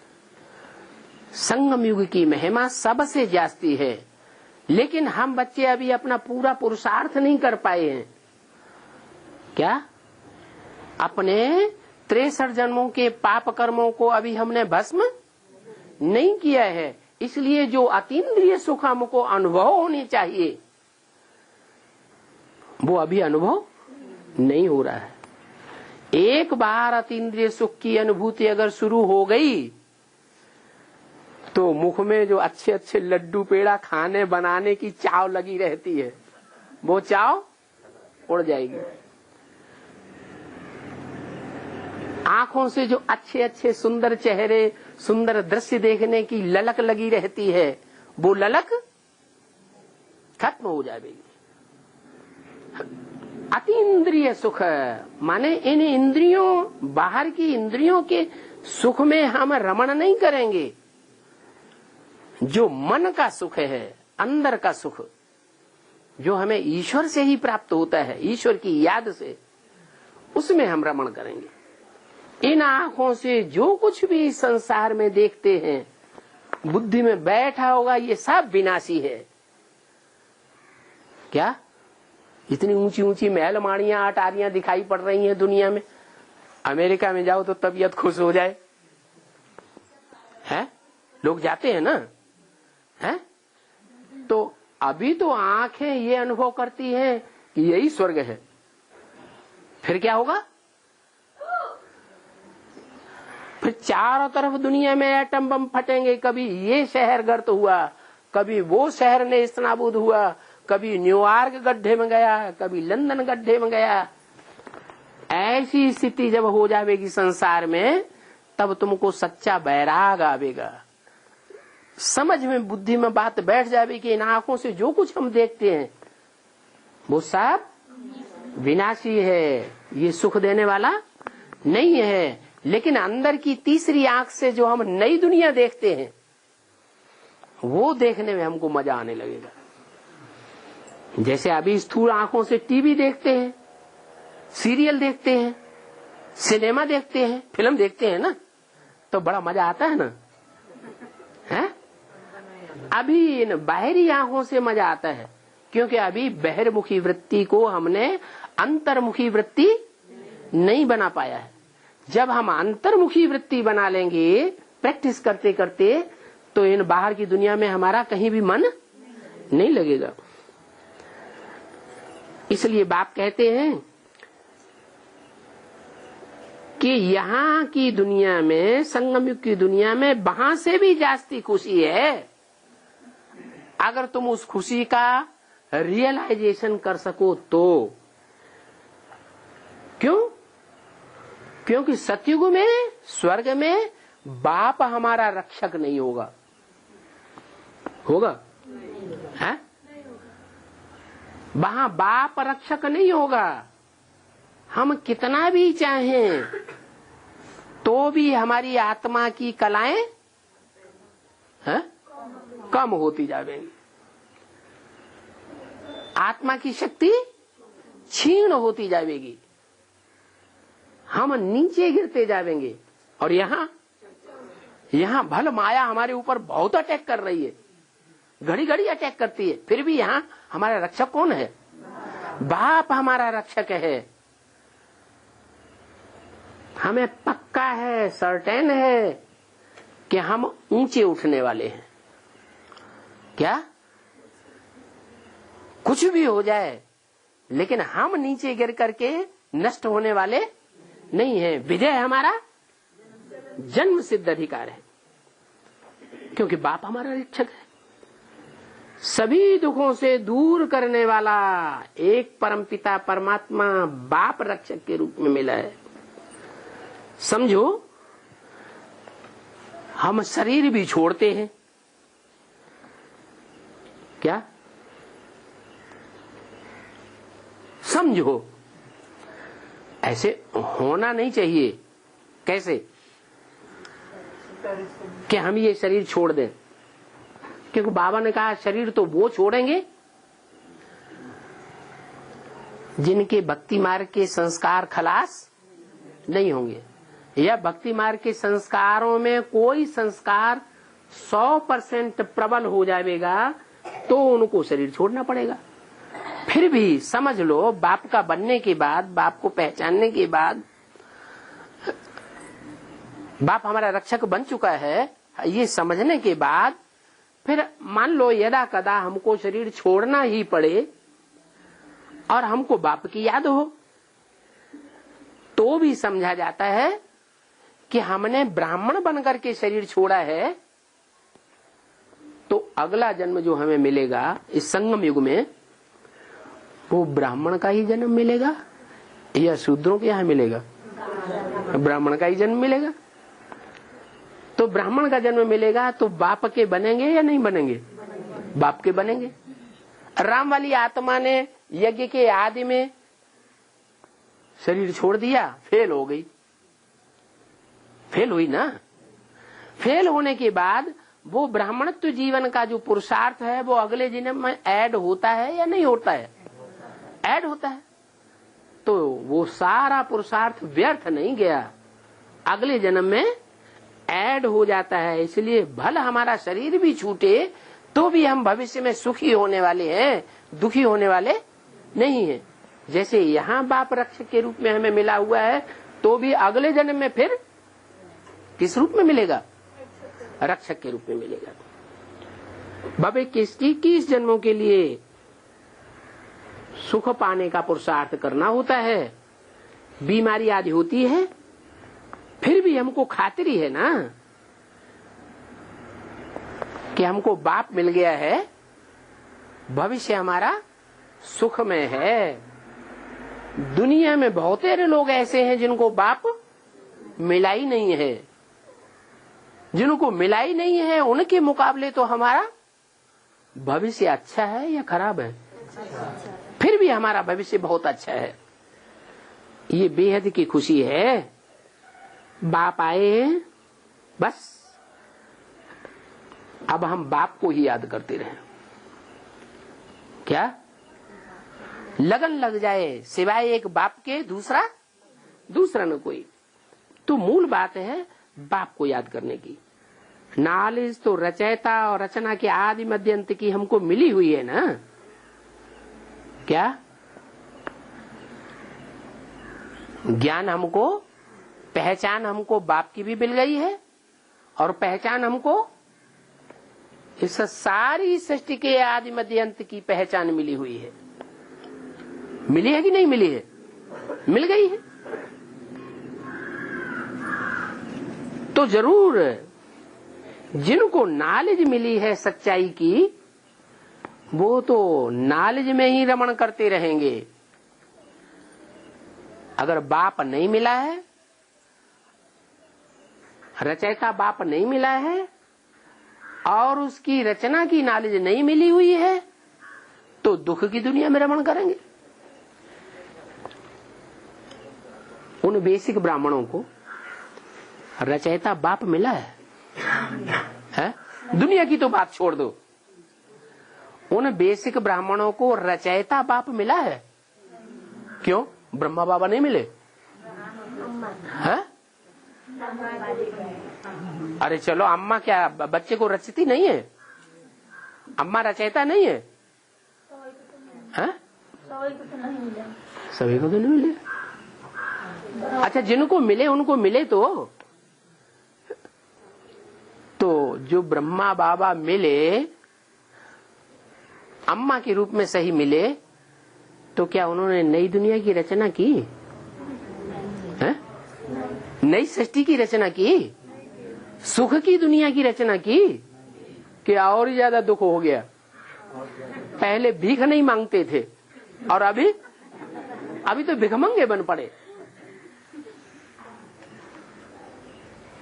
संगम युग की महिमा सबसे जास्ती है, लेकिन हम बच्चे अभी अपना पूरा पुरुषार्थ नहीं कर पाए हैं। क्या? अपने 63 जन्मों के पाप कर्मों को अभी हमने भस्म नहीं किया है। इसलिए जो अतीन्द्रिय सुख हमको अनुभव होने चाहिए वो अभी अनुभव नहीं हो रहा है। एक बार अतीन्द्रिय सुख की अनुभूति अगर शुरू हो गई तो मुख में जो अच्छे अच्छे लड्डू पेड़ा खाने बनाने की चाव लगी रहती है, वो चाव उड़ जाएगी। आंखों से जो अच्छे अच्छे सुंदर चेहरे, सुंदर दृश्य देखने की ललक लगी रहती है, वो ललक खत्म हो जाएगी। अतीन्द्रिय सुख माने इन इंद्रियों, बाहर की इंद्रियों के सुख में हम रमण नहीं करेंगे। जो मन का सुख है, अंदर का सुख, जो हमें ईश्वर से ही प्राप्त होता है, ईश्वर की याद से, उसमें हम रमण करेंगे। इन आंखों से जो कुछ भी संसार में देखते हैं, बुद्धि में बैठा होगा, ये सब विनाशी है। क्या? इतनी ऊंची ऊंची महल माड़ियां अटारियां दिखाई पड़ रही हैं दुनिया में। अमेरिका में जाओ तो तबीयत खुश हो जाए, है? लोग जाते हैं ना, है? तो अभी तो आंखें ये अनुभव करती हैं कि यही स्वर्ग है। फिर क्या होगा? फिर चारों तरफ दुनिया में एटम बम फटेंगे। कभी ये शहर गर्त हुआ, कभी वो शहर नेस्तनाबूद हुआ, कभी न्यूयॉर्क गड्ढे में गया, कभी लंदन गड्ढे में गया। ऐसी स्थिति जब हो जाएगी संसार में, तब तुमको सच्चा बैराग आवेगा। समझ में, बुद्धि में बात बैठ जाएगी कि इन आंखों से जो कुछ हम देखते हैं वो सब विनाशी है, ये सुख देने वाला नहीं है। लेकिन अंदर की तीसरी आंख से जो हम नई दुनिया देखते हैं, वो देखने में हमको मजा आने लगेगा। जैसे अभी स्थूल आंखों से टीवी देखते हैं, सीरियल देखते हैं, सिनेमा देखते हैं, फिल्म देखते हैं ना, तो बड़ा मजा आता है ना, है? अभी इन बाहरी आंखों से मजा आता है, क्योंकि अभी बहिर्मुखी वृत्ति को हमने अंतर्मुखी वृत्ति नहीं बना पाया है। जब हम अंतर्मुखी वृत्ति बना लेंगे प्रैक्टिस करते करते, तो इन बाहर की दुनिया में हमारा कहीं भी मन नहीं लगेगा। इसलिए बाप कहते हैं कि यहाँ की दुनिया में, संगम युग की दुनिया में, वहां से भी जास्ती खुशी है अगर तुम उस खुशी का रियलाइजेशन कर सको तो। क्यों? क्योंकि सतयुग में, स्वर्ग में बाप हमारा रक्षक नहीं होगा। होगा? है? वहां बाप रक्षक नहीं होगा। हम कितना भी चाहें तो भी हमारी आत्मा की कलाएं कम होती जाएंगी, आत्मा की शक्ति क्षीण होती जाएगी, हम नीचे गिरते जाएंगे। और यहाँ भल माया हमारे ऊपर बहुत अटैक कर रही है, घड़ी घड़ी अटैक करती है, फिर भी यहाँ हमारा रक्षक कौन है? बाप हमारा रक्षक है। हमें पक्का है, सर्टेन है कि हम ऊंचे उठने वाले हैं। क्या? कुछ भी हो जाए, लेकिन हम नीचे गिर करके नष्ट होने वाले नहीं है। विजय हमारा जन्म सिद्ध अधिकार है, क्योंकि बाप हमारा रक्षक है। सभी दुखों से दूर करने वाला एक परमपिता परमात्मा बाप रक्षक के रूप में मिला है। समझो, हम शरीर भी छोड़ते हैं क्या? समझो, ऐसे होना नहीं चाहिए। कैसे कि हम ये शरीर छोड़ दें? क्योंकि बाबा ने कहा शरीर तो वो छोड़ेंगे जिनके भक्ति मार्ग के संस्कार खलास नहीं होंगे, या भक्ति मार्ग के संस्कारों में कोई संस्कार 100% प्रबल हो जाएगा तो उनको शरीर छोड़ना पड़ेगा। फिर भी समझ लो, बाप का बनने के बाद, बाप को पहचानने के बाद, बाप हमारा रक्षक बन चुका है, ये समझने के बाद फिर मान लो यदा कदा हमको शरीर छोड़ना ही पड़े और हमको बाप की याद हो, तो भी समझा जाता है कि हमने ब्राह्मण बनकर के शरीर छोड़ा है, तो अगला जन्म जो हमें मिलेगा इस संगम युग में, वो ब्राह्मण का ही जन्म मिलेगा या शूद्रों के यहाँ मिलेगा? ब्राह्मण का ही जन्म मिलेगा। तो ब्राह्मण का जन्म मिलेगा तो बाप के बनेंगे या नहीं बनेंगे? बाप के बनेंगे। राम वाली आत्मा ने यज्ञ के आदि में शरीर छोड़ दिया, फेल हो गई, फेल हुई ना। फेल होने के बाद वो ब्राह्मणत्व जीवन का जो पुरुषार्थ है वो अगले जन्म में ऐड होता है या नहीं होता है? ऐड होता है। तो वो सारा पुरुषार्थ व्यर्थ नहीं गया, अगले जन्म में ऐड हो जाता है। इसलिए भले हमारा शरीर भी छूटे तो भी हम भविष्य में सुखी होने वाले हैं, दुखी होने वाले नहीं हैं। जैसे यहाँ बाप रक्षक के रूप में हमें मिला हुआ है, तो भी अगले जन्म में फिर किस रूप में मिलेगा? रक्षक के रूप में मिलेगा। बाबे किस जन्मों के लिए सुख पाने का पुरुषार्थ करना होता है, बीमारी आदि होती है, फिर भी हमको खातिरी है ना कि हमको बाप मिल गया है, भविष्य हमारा सुख में है। दुनिया में बहुत सारे लोग ऐसे हैं जिनको बाप मिला ही नहीं है। जिनको मिला ही नहीं है उनके मुकाबले तो हमारा भविष्य अच्छा है या खराब है? फिर भी हमारा भविष्य बहुत अच्छा है। ये बेहद की खुशी है। बाप आए हैं, बस अब हम बाप को ही याद करते रहें। क्या लगन लग जाए सिवाय एक बाप के दूसरा न कोई। तो मूल बात है बाप को याद करने की। नॉलेज तो रचयिता और रचना के आदि मध्य अंत की हमको मिली हुई है ना। क्या ज्ञान हमको, पहचान हमको बाप की भी मिल गई है, और पहचान हमको इस सारी सृष्टि के आदि मध्य अंत की पहचान मिली हुई है। मिली है कि नहीं मिली है? मिल गई है। तो जरूर जिनको नॉलेज मिली है सच्चाई की, वो तो नॉलेज में ही रमण करते रहेंगे। अगर बाप नहीं मिला है, रचयिता बाप नहीं मिला है, और उसकी रचना की नॉलेज नहीं मिली हुई है, तो दुख की दुनिया में रमण करेंगे। उन बेसिक ब्राह्मणों को रचयिता बाप मिला है? दुनिया की तो बात छोड़ दो, उन बेसिक ब्राह्मणों को रचयिता बाप मिला है? क्यों? ब्रह्मा बाबा नहीं मिले हैं? अरे चलो, अम्मा क्या बच्चे को रचती नहीं है? अम्मा रचयिता नहीं है? हैं? सभी को तो नहीं मिले। अच्छा, जिनको मिले उनको मिले तो जो ब्रह्मा बाबा मिले अम्मा के रूप में सही मिले, तो क्या उन्होंने नई दुनिया की रचना की है? नई सृष्टि की रचना की? सुख की दुनिया की रचना की? क्या और ही ज्यादा दुख हो गया? पहले भीख नहीं मांगते थे और अभी तो भिखमंगे बन पड़े।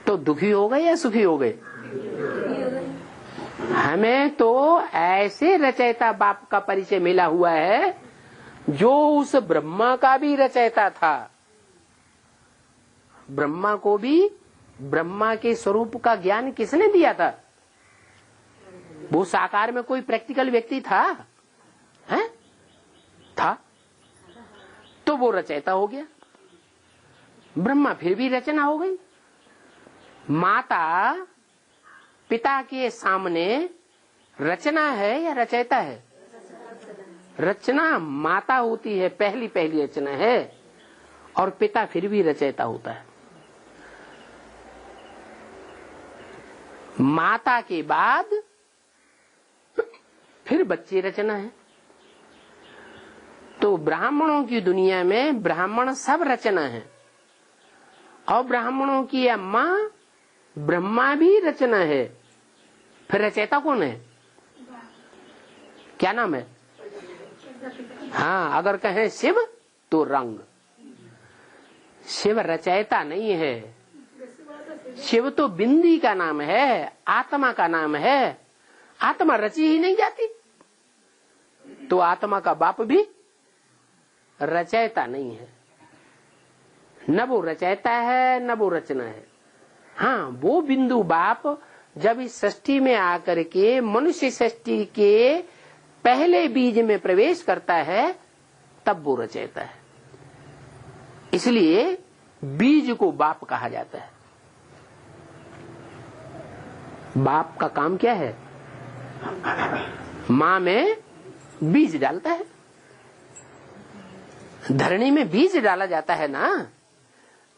तो दुखी हो गए या सुखी हो गए? हमें तो ऐसे रचयिता बाप का परिचय मिला हुआ है जो उस ब्रह्मा का भी रचयिता था। ब्रह्मा को भी ब्रह्मा के स्वरूप का ज्ञान किसने दिया था? वो साकार में कोई प्रैक्टिकल व्यक्ति था? हैं? था। तो वो रचयिता हो गया। ब्रह्मा फिर भी रचना हो गई। माता पिता के सामने रचना है या रचयिता है? रचना माता होती है, पहली रचना है, और पिता फिर भी रचयिता होता है। माता के बाद फिर बच्चे रचना है। तो ब्राह्मणों की दुनिया में ब्राह्मण सब रचना है, और ब्राह्मणों की अम्मा ब्रह्मा भी रचना है। फिर रचयिता कौन है? क्या नाम है? हाँ, अगर कहें शिव तो रंग। शिव रचयिता नहीं है। शिव तो बिंदी का नाम है, आत्मा का नाम है। आत्मा रची ही नहीं जाती, तो आत्मा का बाप भी रचयिता नहीं है। न वो रचयिता है न वो रचना है। हाँ, वो बिंदु बाप जब इस सृष्टि में आकर के मनुष्य सृष्टि के पहले बीज में प्रवेश करता है, तब वो रचयिता है। इसलिए बीज को बाप कहा जाता है। बाप का काम क्या है? माँ में बीज डालता है। धरणी में बीज डाला जाता है ना,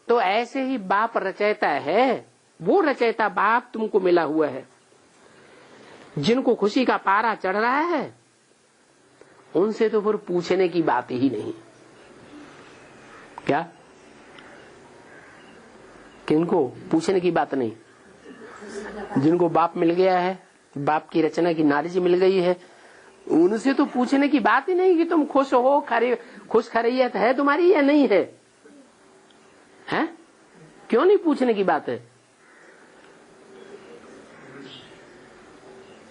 तो ऐसे ही बाप रचयिता है। वो रचयिता बाप तुमको मिला हुआ है। जिनको खुशी का पारा चढ़ रहा है उनसे तो फिर पूछने की बात ही नहीं। क्या? किनको पूछने की बात नहीं? जिनको बाप मिल गया है, बाप की रचना की नॉलेज मिल गई है, उनसे तो पूछने की बात ही नहीं कि तुम खुश हो, खुश खैरियत है तुम्हारी या नहीं है। हैं? क्यों नहीं पूछने की बात है?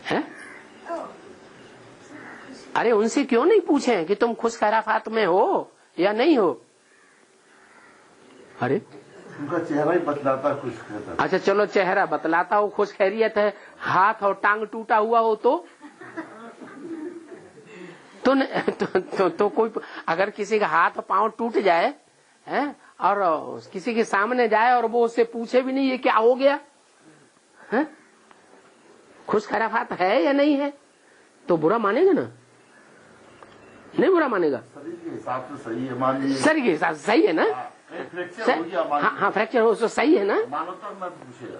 हैं? अरे उनसे क्यों नहीं पूछे कि तुम खुश खैराफात में हो या नहीं हो? अरे उनका चेहरा ही बतलाता खुश खैरियत। अच्छा चलो, चेहरा बतलाता हो खुश खैरियत है, हाथ और टांग टूटा हुआ हो तो कोई, अगर किसी का हाथ पांव टूट जाए हैं और किसी के सामने जाए और वो उससे पूछे भी नहीं ये क्या हो गया है, खुश खैराफात है या नहीं है, तो बुरा मानेगा ना? नहीं बुरा मानेगा। शरीर के हिसाब से सही है, मान शरीर के हिसाब से सही है ना? हाँ, फ्रैक्चर हो तो सही है ना? मानवता न पूछेगा।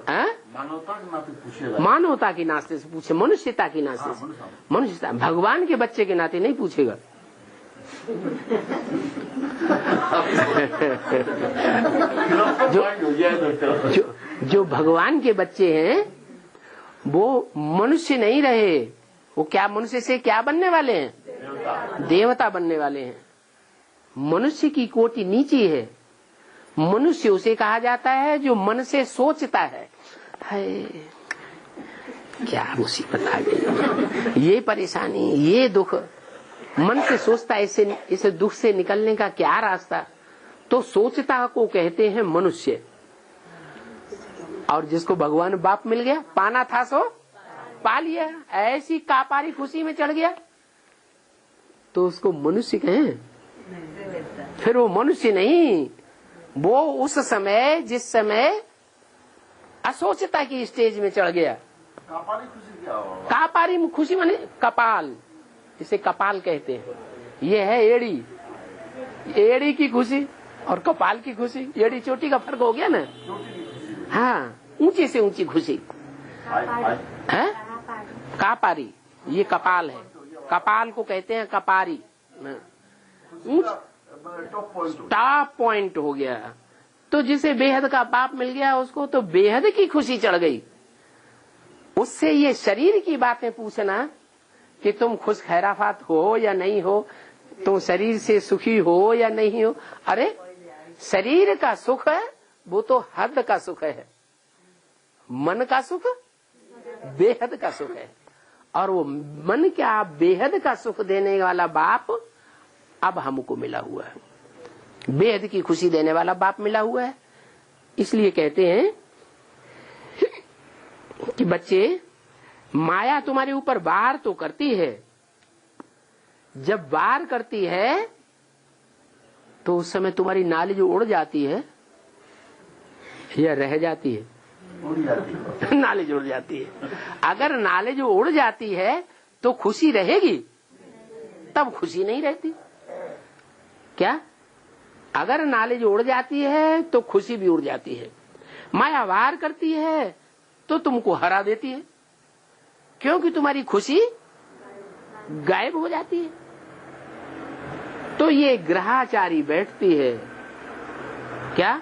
मानवता के नाते पूछेगा। मानवता के नाते से पूछे, मनुष्यता के नाते से, मनुष्यता। भगवान के बच्चे के नाते नहीं पूछेगा। जो भगवान के बच्चे हैं वो मनुष्य नहीं रहे, वो क्या मनुष्य से क्या बनने वाले हैं? देवता बनने वाले हैं। मनुष्य की कोटि नीची है। मनुष्य उसे कहा जाता है जो मन से सोचता है। क्या मुसीबत आ गई, ये परेशानी, ये दुख, मन से सोचता है इस दुख से निकलने का क्या रास्ता, तो सोचता को कहते हैं मनुष्य। और जिसको भगवान बाप मिल गया, पाना था सो पा लिया, ऐसी कापारी खुशी में चढ़ गया, तो उसको मनुष्य कहें? फिर वो मनुष्य नहीं, वो उस समय जिस समय असोचता की स्टेज में चढ़ गया। कापारी खुशी क्या होगा? कापारी खुशी माने कपाल, इसे कपाल कहते हैं। ये है एड़ी, एड़ी की खुशी और कपाल की खुशी, एड़ी चोटी का फर्क हो गया ना? हाँ, ऊंची से ऊंची खुशी है कापारी, ये कपाल है। कपाल को कहते हैं कपारी। टॉप पॉइंट हो गया। तो जिसे बेहद का बाप मिल गया उसको तो बेहद की खुशी चढ़ गई। उससे ये शरीर की बातें पूछना कि तुम खुश खैराफात हो या नहीं हो, तुम शरीर से सुखी हो या नहीं हो। अरे शरीर का सुख है वो तो हद का सुख है, मन का सुख बेहद का सुख है। और वो मन क्या बेहद का सुख देने वाला बाप अब हमको मिला हुआ है, बेहद की खुशी देने वाला बाप मिला हुआ है। इसलिए कहते हैं कि बच्चे, माया तुम्हारे ऊपर वार तो करती है, जब वार करती है तो उस समय तुम्हारी नाली जो उड़ जाती है या रह जाती है? नाले जुड़ जाती है। अगर नाले जो उड़ जाती है तो खुशी रहेगी, तब खुशी नहीं रहती क्या? अगर नाले जो उड़ जाती है तो खुशी भी उड़ जाती है। माया वार करती है तो तुमको हरा देती है, क्योंकि तुम्हारी खुशी गायब हो जाती है। तो ये ग्रहाचारी बैठती है क्या?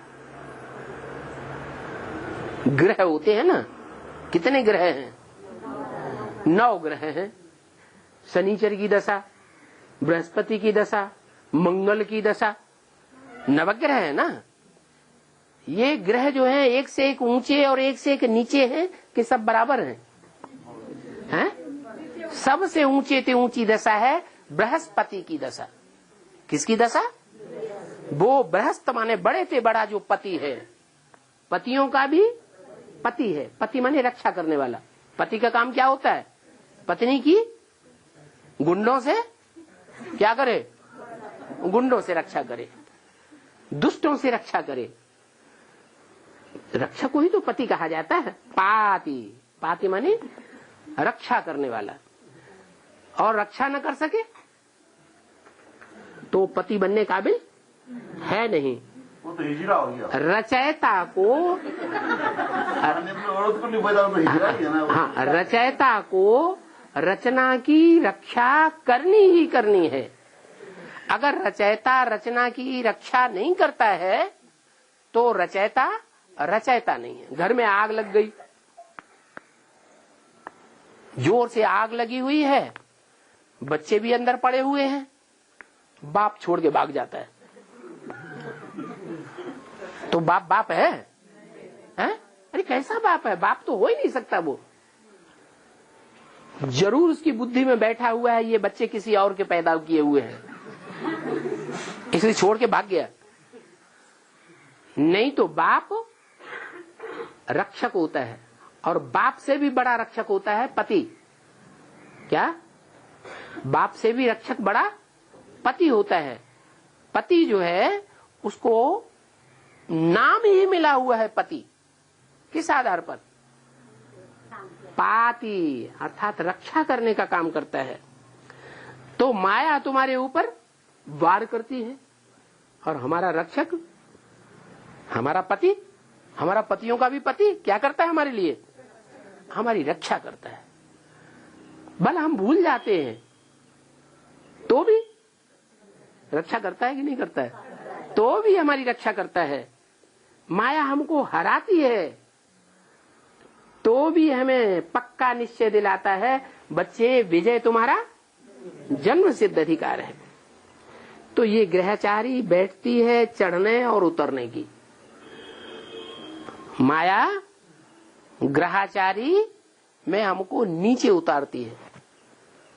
ग्रह होते हैं ना, कितने ग्रह हैं? 9 ग्रह हैं। शनिचर की दशा, बृहस्पति की दशा, मंगल की दशा, नवग्रह है ना। ये ग्रह जो हैं एक से एक ऊंचे और एक से एक नीचे हैं कि सब बराबर हैं? सबसे ऊंचे से ऊंची दशा है बृहस्पति की दशा। किसकी दशा? वो बृहस्पति माने बड़े से बड़ा जो पति है, पतियों का भी पति है। पति माने रक्षा करने वाला। पति का काम क्या होता है? पत्नी की गुंडों से क्या करे? गुंडों से रक्षा करे, दुष्टों से रक्षा करे। रक्षा को ही तो पति कहा जाता है। पाति, पाति माने रक्षा करने वाला। और रक्षा न कर सके तो पति बनने काबिल है नहीं। वो तो हिजरा हो गया। रचयिता को हाँ, रचयिता को रचना की रक्षा करनी ही करनी है। अगर रचयिता रचना की रक्षा नहीं करता है तो रचयिता रचयिता नहीं है। घर में आग लग गई, जोर से आग लगी हुई है, बच्चे भी अंदर पड़े हुए हैं, बाप छोड़ के भाग जाता है, तो बाप बाप है? अरे कैसा बाप है? बाप तो हो ही नहीं सकता। वो जरूर उसकी बुद्धि में बैठा हुआ है ये बच्चे किसी और के पैदा किए हुए हैं, इसलिए छोड़ के भाग गया। नहीं तो बाप रक्षक होता है, और बाप से भी बड़ा रक्षक होता है पति। क्या? बाप से भी रक्षक बड़ा पति होता है। पति जो है उसको नाम ही मिला हुआ है पति। किस आधार पर? पाति, अर्थात रक्षा करने का काम करता है। तो माया तुम्हारे ऊपर वार करती है, और हमारा रक्षक हमारा पति, हमारा पतियों का भी पति क्या करता है हमारे लिए? हमारी रक्षा करता है। भला हम भूल जाते हैं तो भी रक्षा करता है कि नहीं करता है? तो भी हमारी रक्षा करता है। माया हमको हराती है तो भी हमें पक्का निश्चय दिलाता है, बच्चे विजय तुम्हारा जन्म सिद्ध अधिकार है। तो ये ग्रहचारी बैठती है चढ़ने और उतरने की। माया ग्रहचारी में हमको नीचे उतारती है,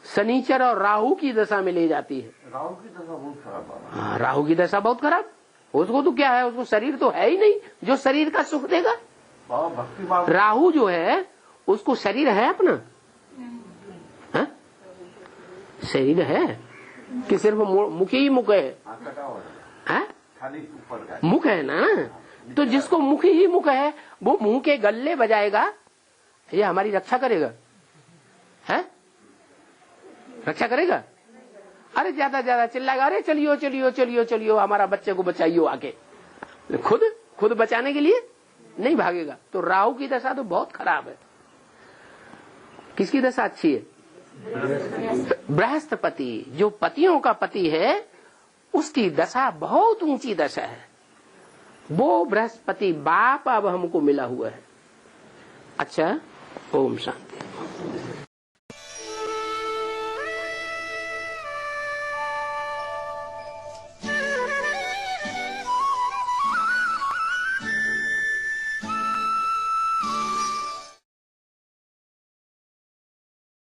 शनिचर और राहु की दशा में ले जाती है। राहु की दशा बहुत खराब है। हाँ, राहु की दशा बहुत खराब। उसको तो क्या है, उसको शरीर तो है ही नहीं जो शरीर का सुख देगा। भक्ति भाव। राहु जो है उसको शरीर है अपना? है? शरीर है कि सिर्फ मुख ही मुख है? खाली ऊपर का मुख है ना। तो जिसको मुख ही मुख है वो मुंह के गल्ले बजाएगा, ये हमारी रक्षा करेगा? है? रक्षा करेगा? अरे ज्यादा ज्यादा चिल्लाएगा, अरे चलियो चलियो चलियो चलियो हमारा बच्चे को बचाइयो आके। खुद बचाने के लिए नहीं भागेगा। तो राहु की दशा तो बहुत खराब है। किसकी दशा अच्छी है? बृहस्पति, जो पतियों का पति है उसकी दशा बहुत ऊंची दशा है। वो बृहस्पति बाप अब हमको मिला हुआ है। अच्छा, ओम शांति।